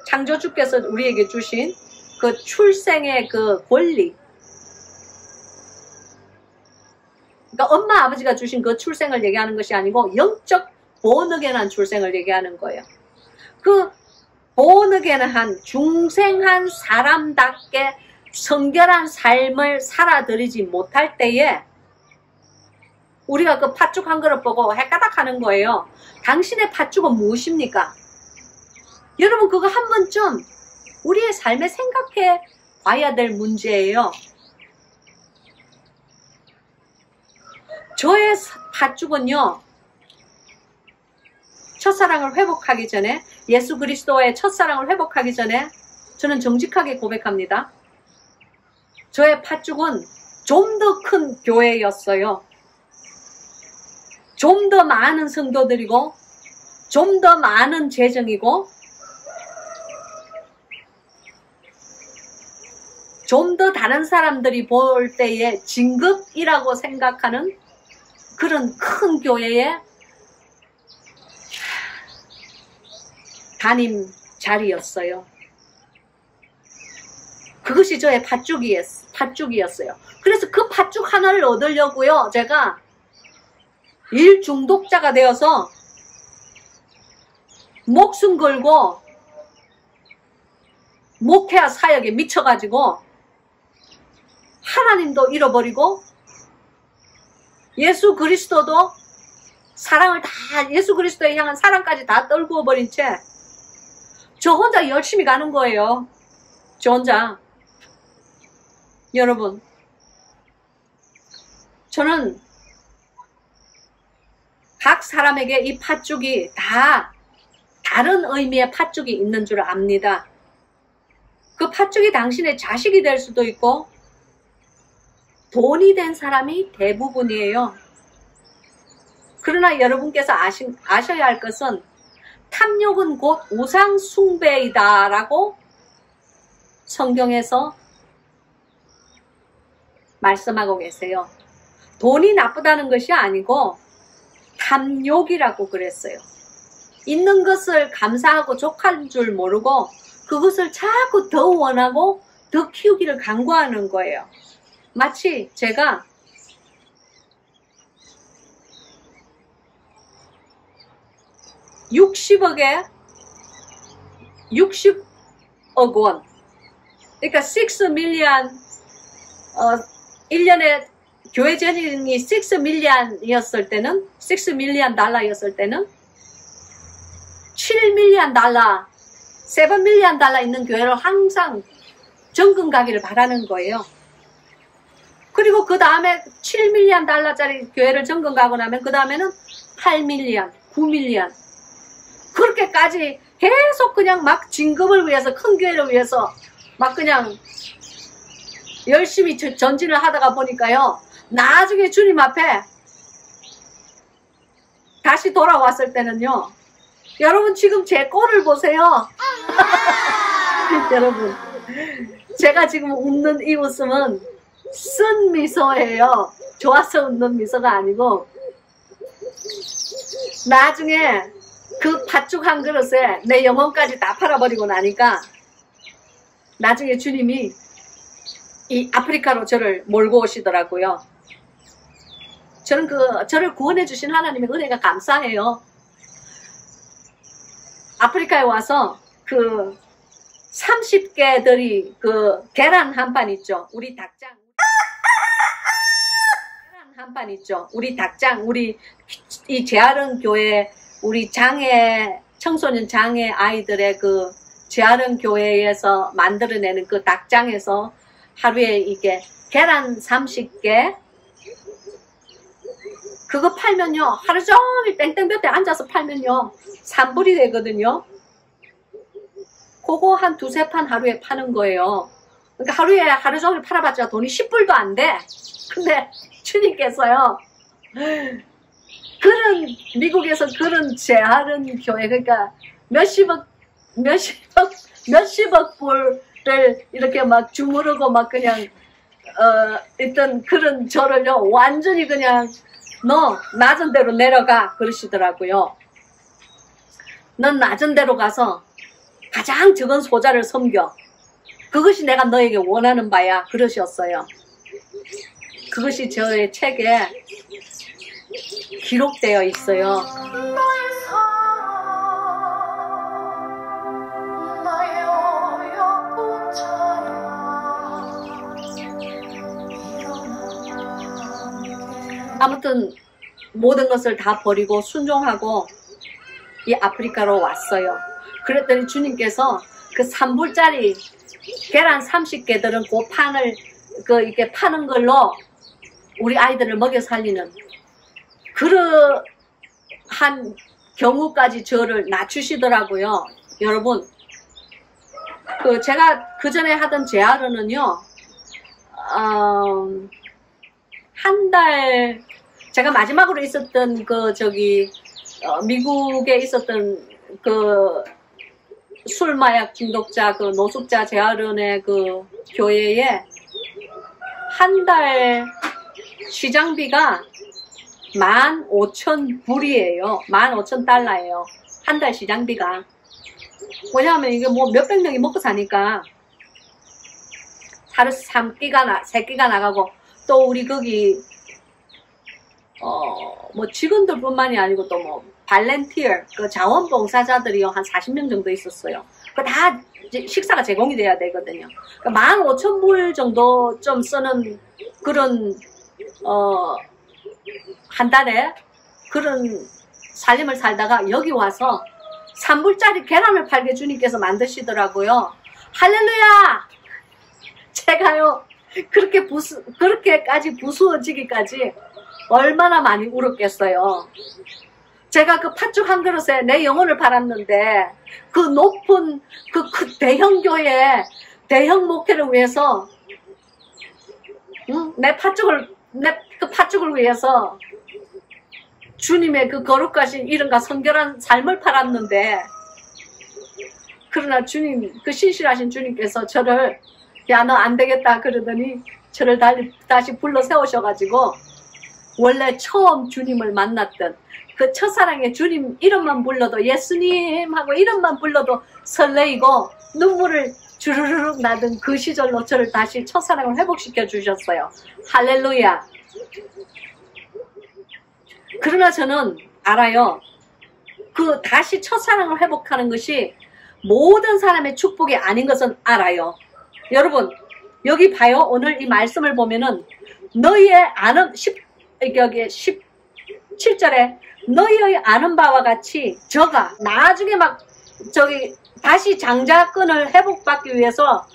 창조주께서 우리에게 주신 그 출생의 그 권리, 그러니까 엄마 아버지가 주신 그 출생을 얘기하는 것이 아니고 영적 본어게난 출생을 얘기하는 거예요. 그 본어게난 중생한 사람답게 성결한 삶을 살아들이지 못할 때에 우리가 그 팥죽 한 그릇 보고 헷가닥 하는 거예요. 당신의 팥죽은 무엇입니까? 여러분, 그거 한 번쯤 우리의 삶에 생각해 봐야 될 문제예요. 저의 팥죽은요, 첫사랑을 회복하기 전에, 예수 그리스도의 첫사랑을 회복하기 전에 저는 정직하게 고백합니다. 저의 팥죽은 좀 더 큰 교회였어요. 좀 더 많은 성도들이고 좀 더 많은 재정이고 좀 더 다른 사람들이 볼 때의 진급이라고 생각하는 그런 큰 교회의 담임 자리였어요. 그것이 저의 팥죽이었어요. 그래서 그 팥죽 하나를 얻으려고요, 제가 일 중독자가 되어서 목숨 걸고 목회와 사역에 미쳐가지고 하나님도 잃어버리고 예수 그리스도도 사랑을 다, 예수 그리스도에 향한 사랑까지 다 떨구어 버린 채 저 혼자 열심히 가는 거예요. 저 혼자. 여러분, 저는 각 사람에게 이 팥죽이 다 다른 의미의 팥죽이 있는 줄 압니다. 그 팥죽이 당신의 자식이 될 수도 있고 돈이 된 사람이 대부분이에요. 그러나 여러분께서 아셔야 할 것은 탐욕은 곧 우상 숭배이다 라고 성경에서 말씀하고 계세요. 돈이 나쁘다는 것이 아니고 탐욕이라고 그랬어요. 있는 것을 감사하고 족한 줄 모르고 그것을 자꾸 더 원하고 더 키우기를 강구하는 거예요. 마치 제가 60억 원, 그러니까 6 밀리언, 1년에 교회 재능이 6 밀리언이었을 때는, 6 밀리언 달러였을 때는 7 밀리언 달러, 7 밀리언 달러 있는 교회를 항상 정금 가기를 바라는 거예요. 그리고 그 다음에 7 밀리언 달러짜리 교회를 정금 가고 나면 그 다음에는 8 밀리언, 9 밀리언. 그렇게까지 계속 그냥 막 진급을 위해서, 큰 교회를 위해서 막 그냥 열심히 전진을 하다가 보니까요, 나중에 주님 앞에 다시 돌아왔을 때는요, 여러분 지금 제 꼴을 보세요. 여러분, 제가 지금 웃는 이 웃음은 쓴 미소예요. 좋아서 웃는 미소가 아니고, 나중에 그 팥죽 한 그릇에 내 영혼까지 다 팔아버리고 나니까 나중에 주님이 이 아프리카로 저를 몰고 오시더라고요. 저는 저를 구원해 주신 하나님의 은혜가 감사해요. 아프리카에 와서 그 30개들이 그 계란 한 판 있죠. 우리 닭장. 계란 한 판 있죠. 우리 닭장. 우리 이 재활은 교회, 우리 청소년 장애 아이들의 그 재활은 교회에서 만들어내는 그 닭장에서 하루에 이게 계란 30개, 그거 팔면요, 하루 종일 땡땡볕에 앉아서 팔면요, 3불이 되거든요. 그거 한 2-3판 하루에 파는 거예요. 그러니까 하루 종일 팔아봤자 돈이 10불도 안 돼. 근데 주님께서요, 미국에서 그런 재활은 교회, 그러니까 몇십억 불을 이렇게 막 주무르고 막 그냥, 일단 그런 저를요, 완전히 그냥, 너 낮은 데로 내려가. 그러시더라고요. 넌 낮은 데로 가서 가장 적은 소자를 섬겨. 그것이 내가 너에게 원하는 바야. 그러셨어요. 그것이 저의 책에 기록되어 있어요. 아무튼 모든 것을 다 버리고 순종하고 이 아프리카로 왔어요. 그랬더니 주님께서 그 3불짜리 계란 30개들은 그 판을 이렇게 파는 걸로 우리 아이들을 먹여 살리는 그러한 경우까지 저를 낮추시더라고요. 여러분, 제가 그 전에 하던 재활은요, 한 달, 제가 마지막으로 있었던 미국에 있었던 술마약 중독자, 노숙자 재활원의 교회에 한 달 시장비가 15,000불이에요. 15,000달러예요. 한 달 시장비가. 왜냐하면 이게 뭐 몇백 명이 먹고 사니까 하루 3끼가 나가고, 또 우리 거기 뭐 직원들 뿐만이 아니고 또 뭐 발렌티어, 자원봉사자들이요, 한 40명 정도 있었어요. 다 식사가 제공이 돼야 되거든요. 15,000불 정도 좀 쓰는 그런 한 달에 그런 살림을 살다가 여기 와서 3불짜리 계란을 팔게 주님께서 만드시더라고요. 할렐루야! 제가요, 그렇게까지 부수어지기까지 얼마나 많이 울었겠어요. 제가 그 팥죽 한 그릇에 내 영혼을 팔았는데, 그 높은 그 대형 교회, 대형 목회를 위해서, 내 그 팥죽을 위해서 주님의 그 거룩하신 이름과 성결한 삶을 팔았는데, 그러나 그 신실하신 주님께서 저를, 야, 너 안 되겠다 그러더니 저를 다시 불러 세우셔가지고 원래 처음 주님을 만났던 그 첫사랑의 주님 이름만 불러도 예수님 하고 이름만 불러도 설레이고 눈물을 주르륵 나던 그 시절로 저를 다시 첫사랑을 회복시켜 주셨어요. 할렐루야. 그러나 저는 알아요. 그 다시 첫사랑을 회복하는 것이 모든 사람의 축복이 아닌 것은 알아요. 여러분 여기 봐요. 오늘 이 말씀을 보면은 너희의 아는 17절에 너희의 아는 바와 같이 저가 나중에 막 다시 장자권을 회복받기 위해서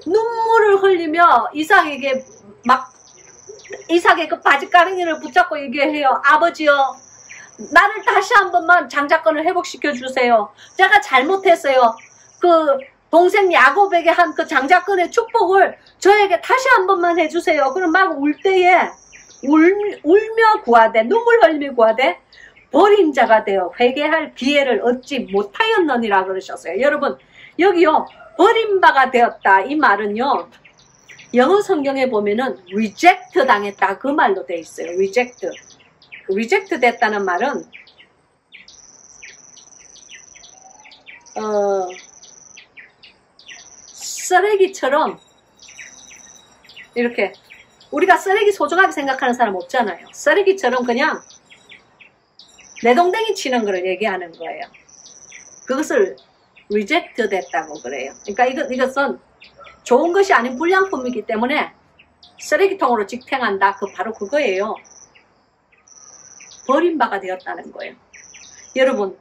눈물을 흘리며 이삭에게 막 이삭의 그 바지가랑이를 붙잡고 얘기해요. 아버지요, 나를 다시 한 번만 장자권을 회복시켜 주세요. 제가 잘못했어요. 그 동생 야곱에게 한 그 장자권의 축복을 저에게 다시 한 번만 해주세요. 그럼 막 울 때에 울며 구하되 눈물 흘리며 구하되 버린 자가 되어 회개할 기회를 얻지 못하였느니라 그러셨어요. 여러분 여기요 버린 바가 되었다 이 말은요 영어 성경에 보면은 reject 당했다 그 말로 돼 있어요. reject 됐다는 말은 쓰레기처럼 이렇게 우리가 쓰레기 소중하게 생각하는 사람 없잖아요. 쓰레기처럼 그냥 내동댕이 치는 걸 얘기하는 거예요. 그것을 reject 됐다고 그래요. 그러니까 이것은 좋은 것이 아닌 불량품이기 때문에 쓰레기통으로 직행한다. 바로 그거예요. 버린 바가 되었다는 거예요. 여러분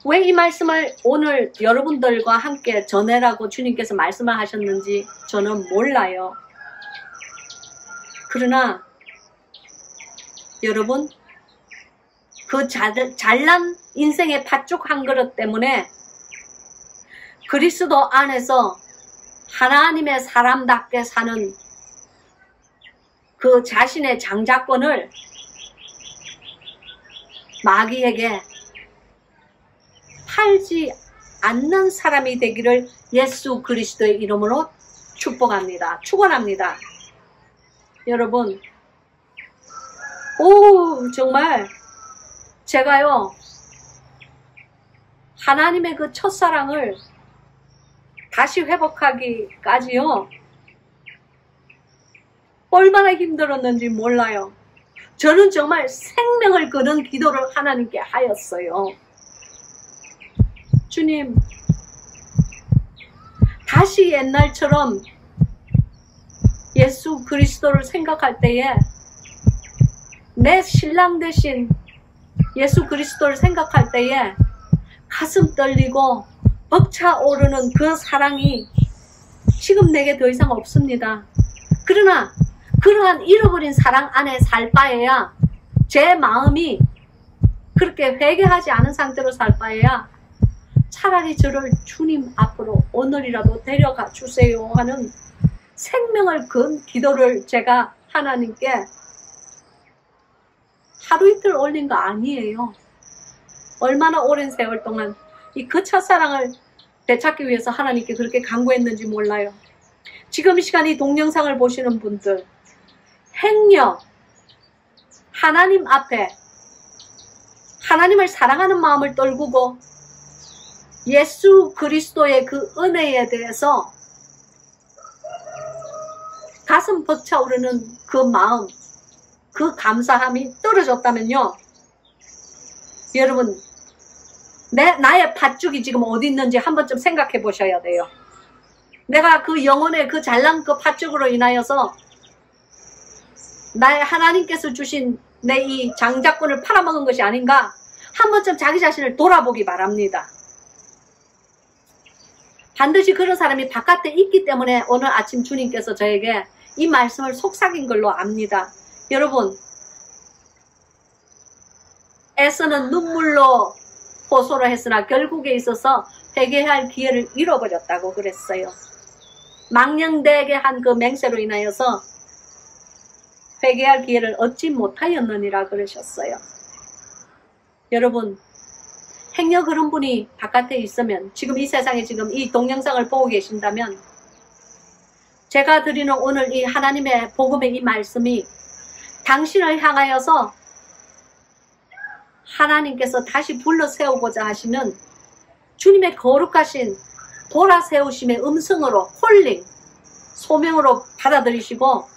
왜 이 말씀을 오늘 여러분들과 함께 전해라고 주님께서 말씀을 하셨는지 저는 몰라요. 그러나 여러분 그 잘난 인생의 팥죽 한 그릇 때문에 그리스도 안에서 하나님의 사람답게 사는 그 자신의 장자권을 마귀에게 팔지 않는 사람이 되기를 예수 그리스도의 이름으로 축복합니다. 축원합니다. 여러분 정말 제가요 하나님의 그 첫사랑을 다시 회복하기까지요 얼마나 힘들었는지 몰라요. 저는 정말 생명을 거는 기도를 하나님께 하였어요. 주님 다시 옛날처럼 예수 그리스도를 생각할 때에 내 신랑 대신 예수 그리스도를 생각할 때에 가슴 떨리고 벅차오르는 그 사랑이 지금 내게 더 이상 없습니다. 그러나 그러한 잃어버린 사랑 안에 살 바에야 제 마음이 그렇게 회개하지 않은 상태로 살 바에야 차라리 저를 주님 앞으로 오늘이라도 데려가 주세요 하는 생명을 건 기도를 제가 하나님께 하루 이틀 올린 거 아니에요. 얼마나 오랜 세월 동안 이 그 첫사랑을 되찾기 위해서 하나님께 그렇게 간구했는지 몰라요. 지금 이 시간 이 동영상을 보시는 분들 행여 하나님 앞에 하나님을 사랑하는 마음을 떨구고 예수 그리스도의 그 은혜에 대해서 가슴 벅차오르는 그 마음, 그 감사함이 떨어졌다면요. 여러분, 나의 팥죽이 지금 어디 있는지 한 번쯤 생각해 보셔야 돼요. 내가 그 영혼의 그 잘난 그 팥죽으로 인하여서 나의 하나님께서 주신 내 이 장자권을 팔아먹은 것이 아닌가 한 번쯤 자기 자신을 돌아보기 바랍니다. 반드시 그런 사람이 바깥에 있기 때문에 오늘 아침 주님께서 저에게 이 말씀을 속삭인 걸로 압니다. 여러분, 애써는 눈물로 호소를 했으나 결국에 있어서 회개할 기회를 잃어버렸다고 그랬어요. 망령되게 한 그 맹세로 인하여서 회개할 기회를 얻지 못하였느니라 그러셨어요. 여러분, 행여 그런 분이 바깥에 있으면 지금 이 세상에 지금 이 동영상을 보고 계신다면 제가 드리는 오늘 이 하나님의 복음의 이 말씀이 당신을 향하여서 하나님께서 다시 불러 세우고자 하시는 주님의 거룩하신 돌아 세우심의 음성으로 콜링, 소명으로 받아들이시고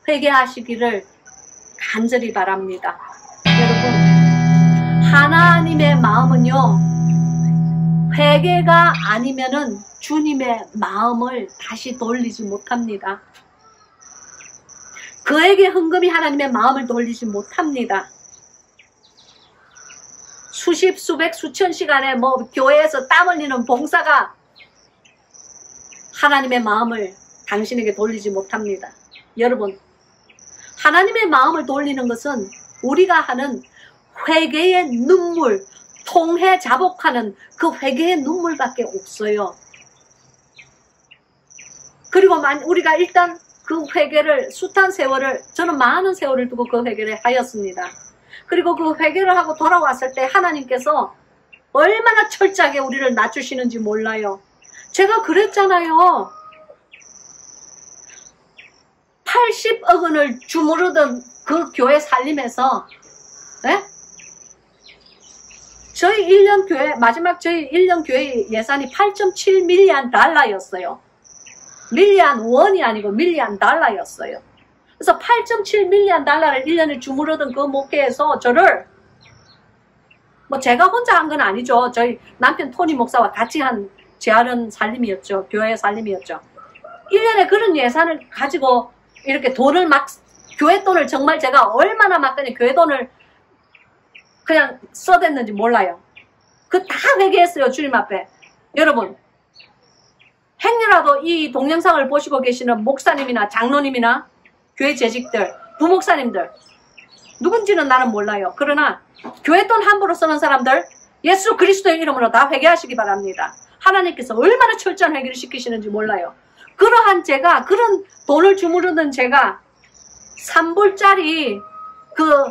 회개하시기를 간절히 바랍니다. 여러분, 하나님의 마음은요, 회개가 아니면은 주님의 마음을 다시 돌리지 못합니다. 그에게 흥금이 하나님의 마음을 돌리지 못합니다. 수십, 수백, 수천 시간의 교회에서 땀 흘리는 봉사가 하나님의 마음을 당신에게 돌리지 못합니다. 여러분, 하나님의 마음을 돌리는 것은 우리가 하는 회개의 눈물, 통해 자복하는 그 회개의 눈물밖에 없어요. 그리고 우리가 일단 그 회개를, 숱한 세월을, 저는 많은 세월을 두고 그 회개를 하였습니다. 그리고 그 회개를 하고 돌아왔을 때 하나님께서 얼마나 철저하게 우리를 낮추시는지 몰라요. 제가 그랬잖아요. 80억 원을 주무르던 그 교회 살림에서, 네? 저희 1년 교회, 마지막 저희 1년 교회 예산이 8.7밀리언 달러였어요. 밀리언 원이 아니고 밀리언 달러였어요. 그래서 8.7밀리언 달러를 1년에 주무르던 그 목회에서 저를, 제가 혼자 한 건 아니죠. 저희 남편 토니 목사와 같이 한 재활은 살림이었죠. 교회 살림이었죠. 1년에 그런 예산을 가지고 이렇게 돈을 교회 돈을 정말 제가 얼마나 막 그냥 교회 돈을 그냥 써댔는지 몰라요. 그 다 회개했어요. 주님 앞에. 여러분, 행여라도 이 동영상을 보시고 계시는 목사님이나 장로님이나 교회 재직들, 부목사님들, 누군지는 나는 몰라요. 그러나 교회 돈 함부로 쓰는 사람들, 예수 그리스도의 이름으로 다 회개하시기 바랍니다. 하나님께서 얼마나 철저한 회개를 시키시는지 몰라요. 그러한 제가, 그런 돈을 주무르는 제가 3불짜리 그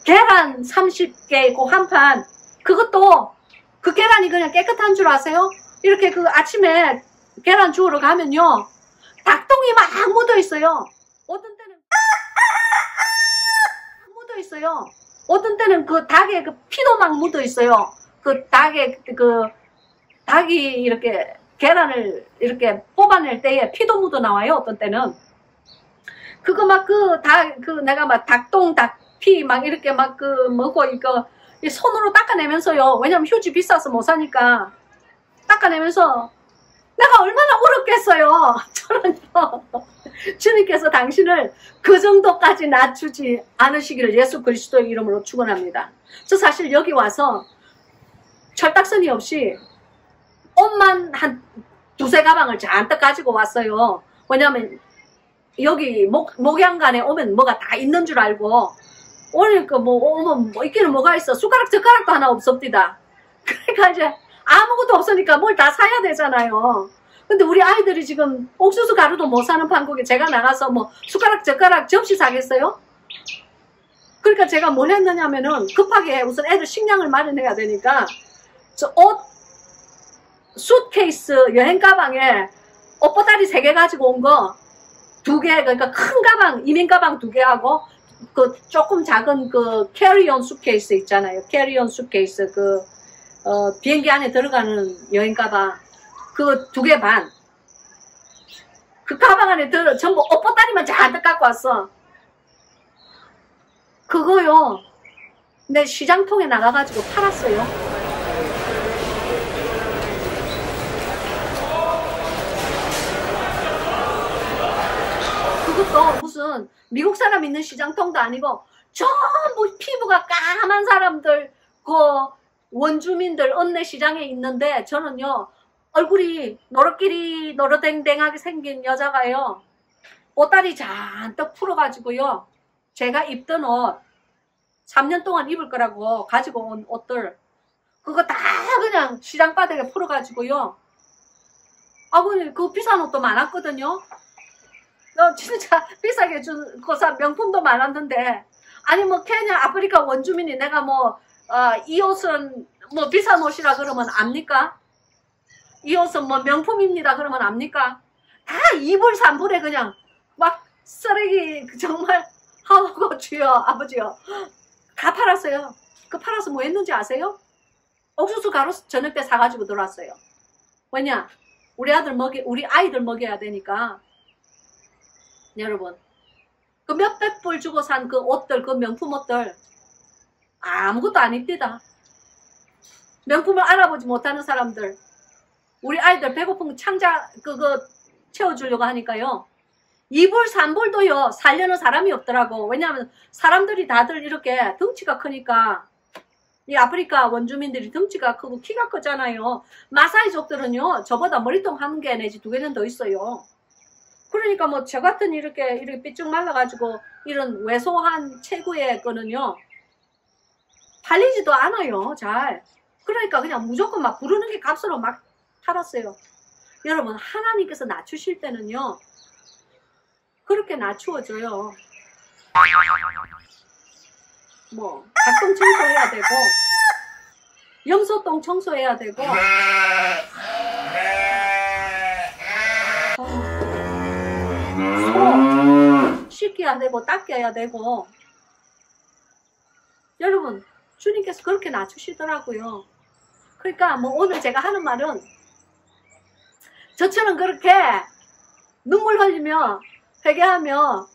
계란 30개 있고 한 판, 그것도 그 계란이 그냥 깨끗한 줄 아세요? 이렇게 그 아침에 계란 주우러 가면요, 닭똥이 막 묻어 있어요. 어떤 때는 묻어 있어요. 어떤 때는 그 닭에 그 피도 막 묻어 있어요. 그 닭이 이렇게 계란을 이렇게 뽑아낼 때에 피도 묻어 나와요. 어떤 때는 그거 막 내가 막 닭똥, 닭피 막 이렇게 막 먹고 이거 손으로 닦아내면서요. 왜냐면 휴지 비싸서 못 사니까 닦아내면서 내가 얼마나 울었겠어요. 저는요, 주님께서 당신을 그 정도까지 낮추지 않으시기를 예수 그리스도의 이름으로 축원합니다. 저 사실 여기 와서 철딱서니 없이 옷만 한 두세 가방을 잔뜩 가지고 왔어요. 왜냐면 여기 목양간에 오면 뭐가 다 있는 줄 알고, 오니까 오면 있기는 뭐가 있어. 숟가락 젓가락도 하나 없습니다. 그러니까 이제 아무것도 없으니까 뭘 다 사야 되잖아요. 근데 우리 아이들이 지금 옥수수 가루도 못 사는 판국에 제가 나가서 숟가락 젓가락 접시 사겠어요? 그러니까 제가 뭘 했느냐면은 급하게 우선 애들 식량을 마련해야 되니까 저 옷 수트케이스 여행 가방에 옷보따리 3개 가지고 온 거 2개, 그러니까 큰 가방, 이민 가방 2개 하고 그 조금 작은 그 캐리온 수트케이스 있잖아요. 캐리온 수트케이스 비행기 안에 들어가는 여행 가방 그 2개 반. 그 가방 안에 전부 옷보따리만 잔뜩 갖고 왔어. 그거요, 내 시장통에 나가가지고 팔았어요. 그것도 무슨 미국 사람 있는 시장통도 아니고 전부 피부가 까만 사람들, 그 원주민들 읍내 시장에 있는데, 저는요 얼굴이 노릇끼리 노릇댕댕하게 생긴 여자가요 옷다리 잔뜩 풀어가지고요, 제가 입던 옷 3년 동안 입을 거라고 가지고 온 옷들 그거 다 그냥 시장바닥에 풀어가지고요, 그 비싼 옷도 많았거든요. 진짜 비싸게 준 거사 명품도 많았는데, 아니 케냐 아프리카 원주민이 내가 이 옷은 비싼 옷이라 그러면 압니까? 이 옷은 명품입니다 그러면 압니까? 다 2불 3불에 그냥 막 쓰레기 정말 하고 주여 아버지요 다 팔았어요. 그 팔아서 뭐 했는지 아세요? 옥수수 가루 저녁 때 사가지고 들어왔어요. 왜냐? 우리 아이들 먹여야 되니까. 여러분, 그 몇백 불 주고 산 그 옷들, 그 명품 옷들 아무것도 안 입디다. 명품을 알아보지 못하는 사람들, 우리 아이들 배고픈 그거 채워주려고 하니까요. 2불, 3불도요, 살려는 사람이 없더라고. 왜냐하면 사람들이 다들 이렇게 덩치가 크니까, 이 아프리카 원주민들이 덩치가 크고 키가 크잖아요. 마사이족들은요, 저보다 머리통 한 개 내지 두 개는 더 있어요. 그러니까 뭐 저 같은 이렇게 삐쭉 말라가지고 이런 왜소한 체구의 거는요, 팔리지도 않아요, 잘. 그러니까 그냥 무조건 막 부르는 게 값으로 막 팔았어요. 여러분, 하나님께서 낮추실 때는요, 그렇게 낮추어져요. 뭐 닭똥 청소해야 되고 염소똥 청소해야 되고 소 씻겨야 되고 닦여야 되고. 여러분, 주님께서 그렇게 낮추시더라고요. 그러니까 뭐 오늘 제가 하는 말은 저처럼 그렇게 눈물 흘리며 회개하며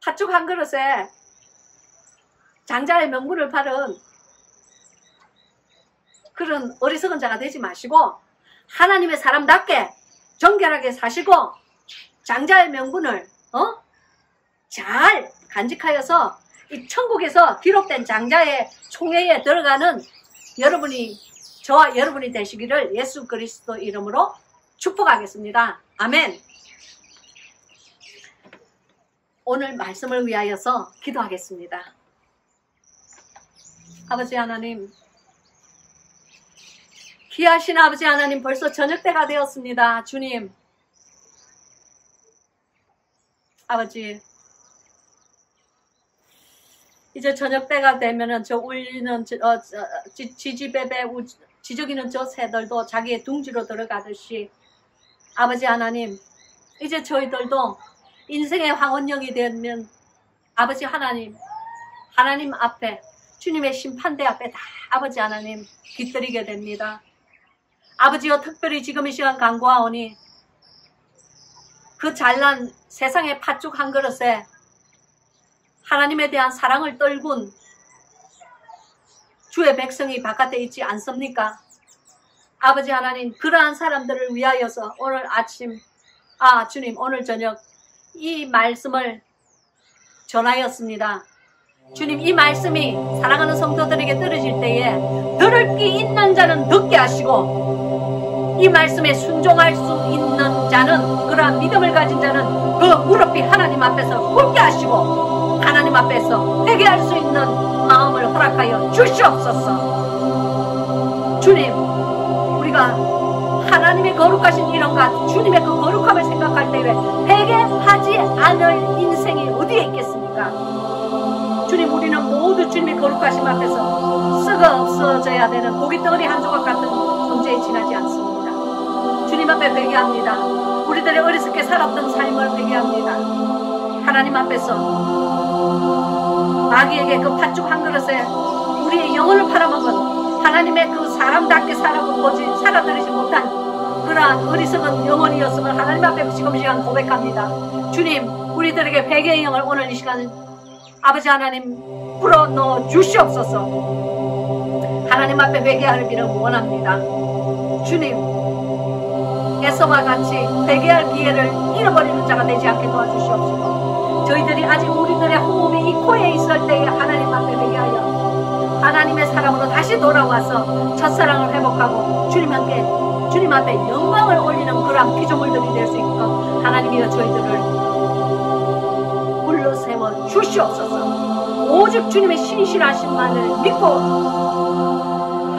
팥죽 한 그릇에 장자의 명분을 팔은 그런 어리석은 자가 되지 마시고 하나님의 사람답게 정결하게 사시고 장자의 명분을 잘 간직하여서 이 천국에서 기록된 장자의 총회에 들어가는 저와 여러분이 되시기를 예수 그리스도 이름으로 축복하겠습니다. 아멘. 오늘 말씀을 위하여서 기도하겠습니다. 아버지 하나님, 귀하신 아버지 하나님, 벌써 저녁때가 되었습니다. 주님, 아버지, 이제 저녁때가 되면은 저 울리는 지지배배 지저귀는 저 새들도 자기의 둥지로 들어가듯이 아버지 하나님, 이제 저희들도 인생의 황혼역이 되면 아버지 하나님 앞에 주님의 심판대 앞에 다 아버지 하나님 깃들이게 됩니다. 아버지여, 특별히 지금 이 시간 간구하오니 그 잘난 세상의 팥죽 한 그릇에 하나님에 대한 사랑을 떨군 주의 백성이 바깥에 있지 않습니까? 아버지 하나님, 그러한 사람들을 위하여서 오늘 아침, 주님, 오늘 저녁 이 말씀을 전하였습니다. 주님, 이 말씀이 사랑하는 성도들에게 떨어질 때에 들을 귀 있는 자는 듣게 하시고 이 말씀에 순종할 수 있는 자는, 그러한 믿음을 가진 자는 그 무릎이 하나님 앞에서 꿇게 하시고 하나님 앞에서 회개할 수 있는 마음을 허락하여 주시옵소서. 주님, 우리가 하나님의 거룩하신 이름과 주님의 그 거룩함을 생각할 때에 회개하지 않을 인생이 어디에 있겠습니까? 주님, 우리는 모두 주님의 거룩하심 앞에서 썩어 없어져야 되는 고깃덩어리 한 조각 같은 존재에 지나지 않습니다. 주님 앞에 회개합니다. 우리들의 어리석게 살았던 삶을 회개합니다. 하나님 앞에서 마귀에게 그 팥죽 한 그릇에 우리의 영혼을 팔아먹은 하나님의 그 사람답게 살아들이지 못한 그러한 어리석은 영혼이었음을 하나님 앞에 지금 이 시간 고백합니다. 주님, 우리들에게 회개의 영을 오늘 이 시간 아버지 하나님 불어넣어 주시옵소서. 하나님 앞에 회개하기를 원합니다. 주님, 에서와 같이 회개할 기회를 잃어버리는 자가 되지 않게 도와주시옵소서. 저희들이 아직 우리들의 호흡이 이 코에 있을 때에 하나님 앞에 회개하여 하나님의 사람으로 다시 돌아와서 첫사랑을 회복하고 주님 앞에 영광을 올리는 그러한 피조물들이 될 수 있도록 하나님이여 저희들을 불러세워 주시옵소서. 오직 주님의 신실하심만을 믿고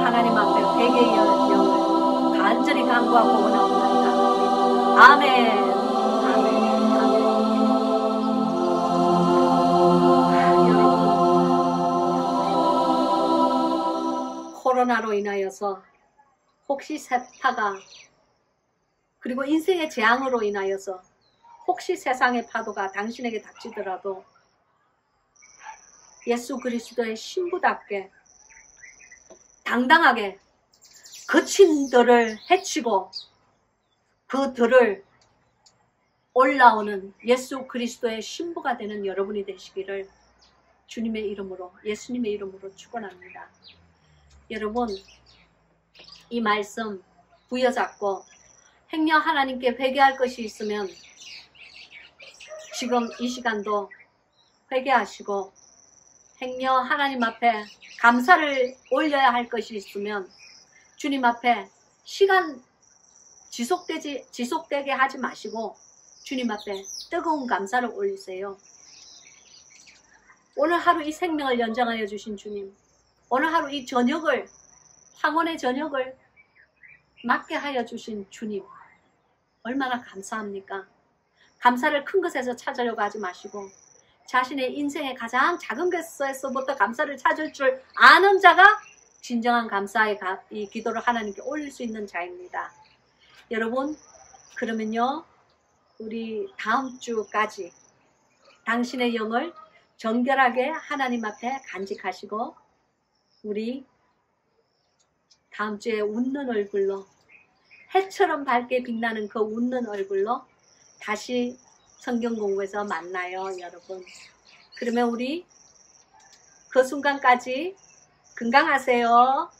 하나님 앞에 회개의 영을 간절히 간구하고 원합니다. 아멘. 코로나로 인하여서 혹시 세파가, 그리고 인생의 재앙으로 인하여서 혹시 세상의 파도가 당신에게 닥치더라도 예수 그리스도의 신부답게 당당하게 거친들을 해치고 그들을 올라오는 예수 그리스도의 신부가 되는 여러분이 되시기를 주님의 이름으로, 예수님의 이름으로 축원합니다. 여러분, 이 말씀 부여잡고 행여 하나님께 회개할 것이 있으면 지금 이 시간도 회개하시고, 행여 하나님 앞에 감사를 올려야 할 것이 있으면 주님 앞에 시간 지속되게 하지 마시고 주님 앞에 뜨거운 감사를 올리세요. 오늘 하루 이 생명을 연장하여 주신 주님, 오늘 하루 이 저녁을, 황혼의 저녁을 맞게 하여 주신 주님, 얼마나 감사합니까? 감사를 큰 것에서 찾으려고 하지 마시고 자신의 인생의 가장 작은 것에서부터 감사를 찾을 줄 아는 자가 진정한 감사의 이 기도를 하나님께 올릴 수 있는 자입니다. 여러분, 그러면요, 우리 다음 주까지 당신의 영을 정결하게 하나님 앞에 간직하시고 우리 다음 주에 웃는 얼굴로, 해처럼 밝게 빛나는 그 웃는 얼굴로 다시 성경 공부에서 만나요, 여러분. 그러면 우리 그 순간까지 건강하세요.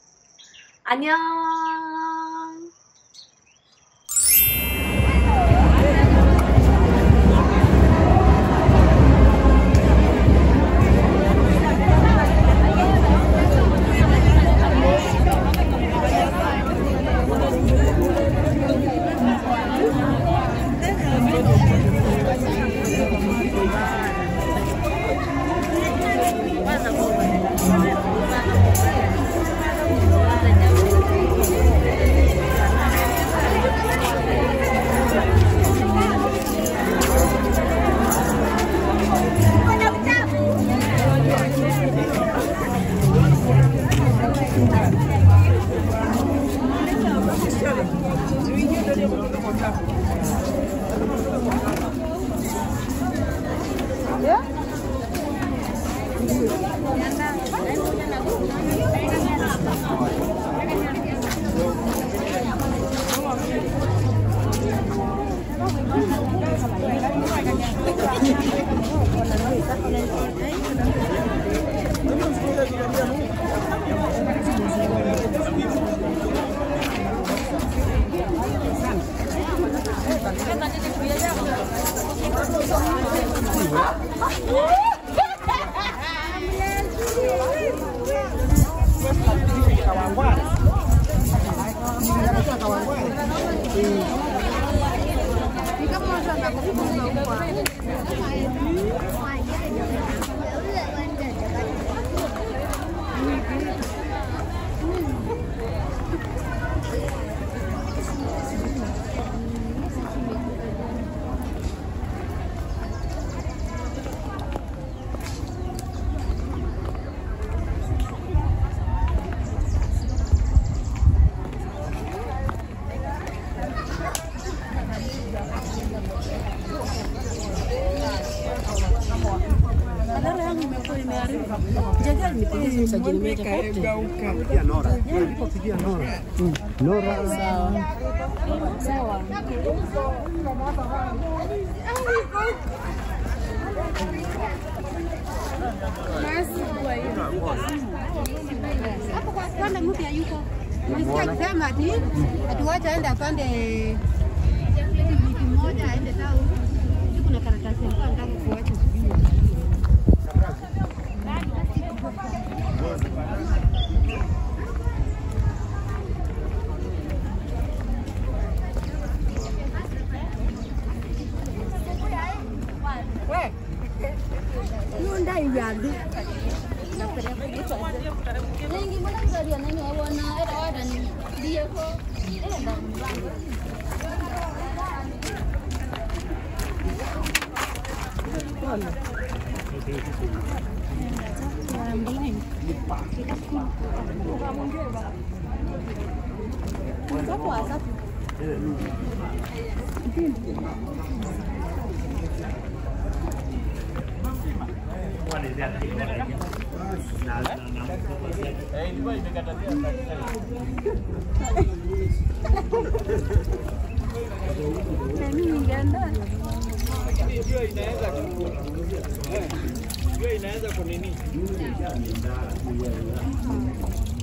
안녕.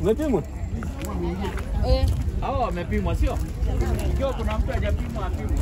Umepimwa? Hao wamepimwa sio? Ikiwa kuna mtu hajapimwa apimwe.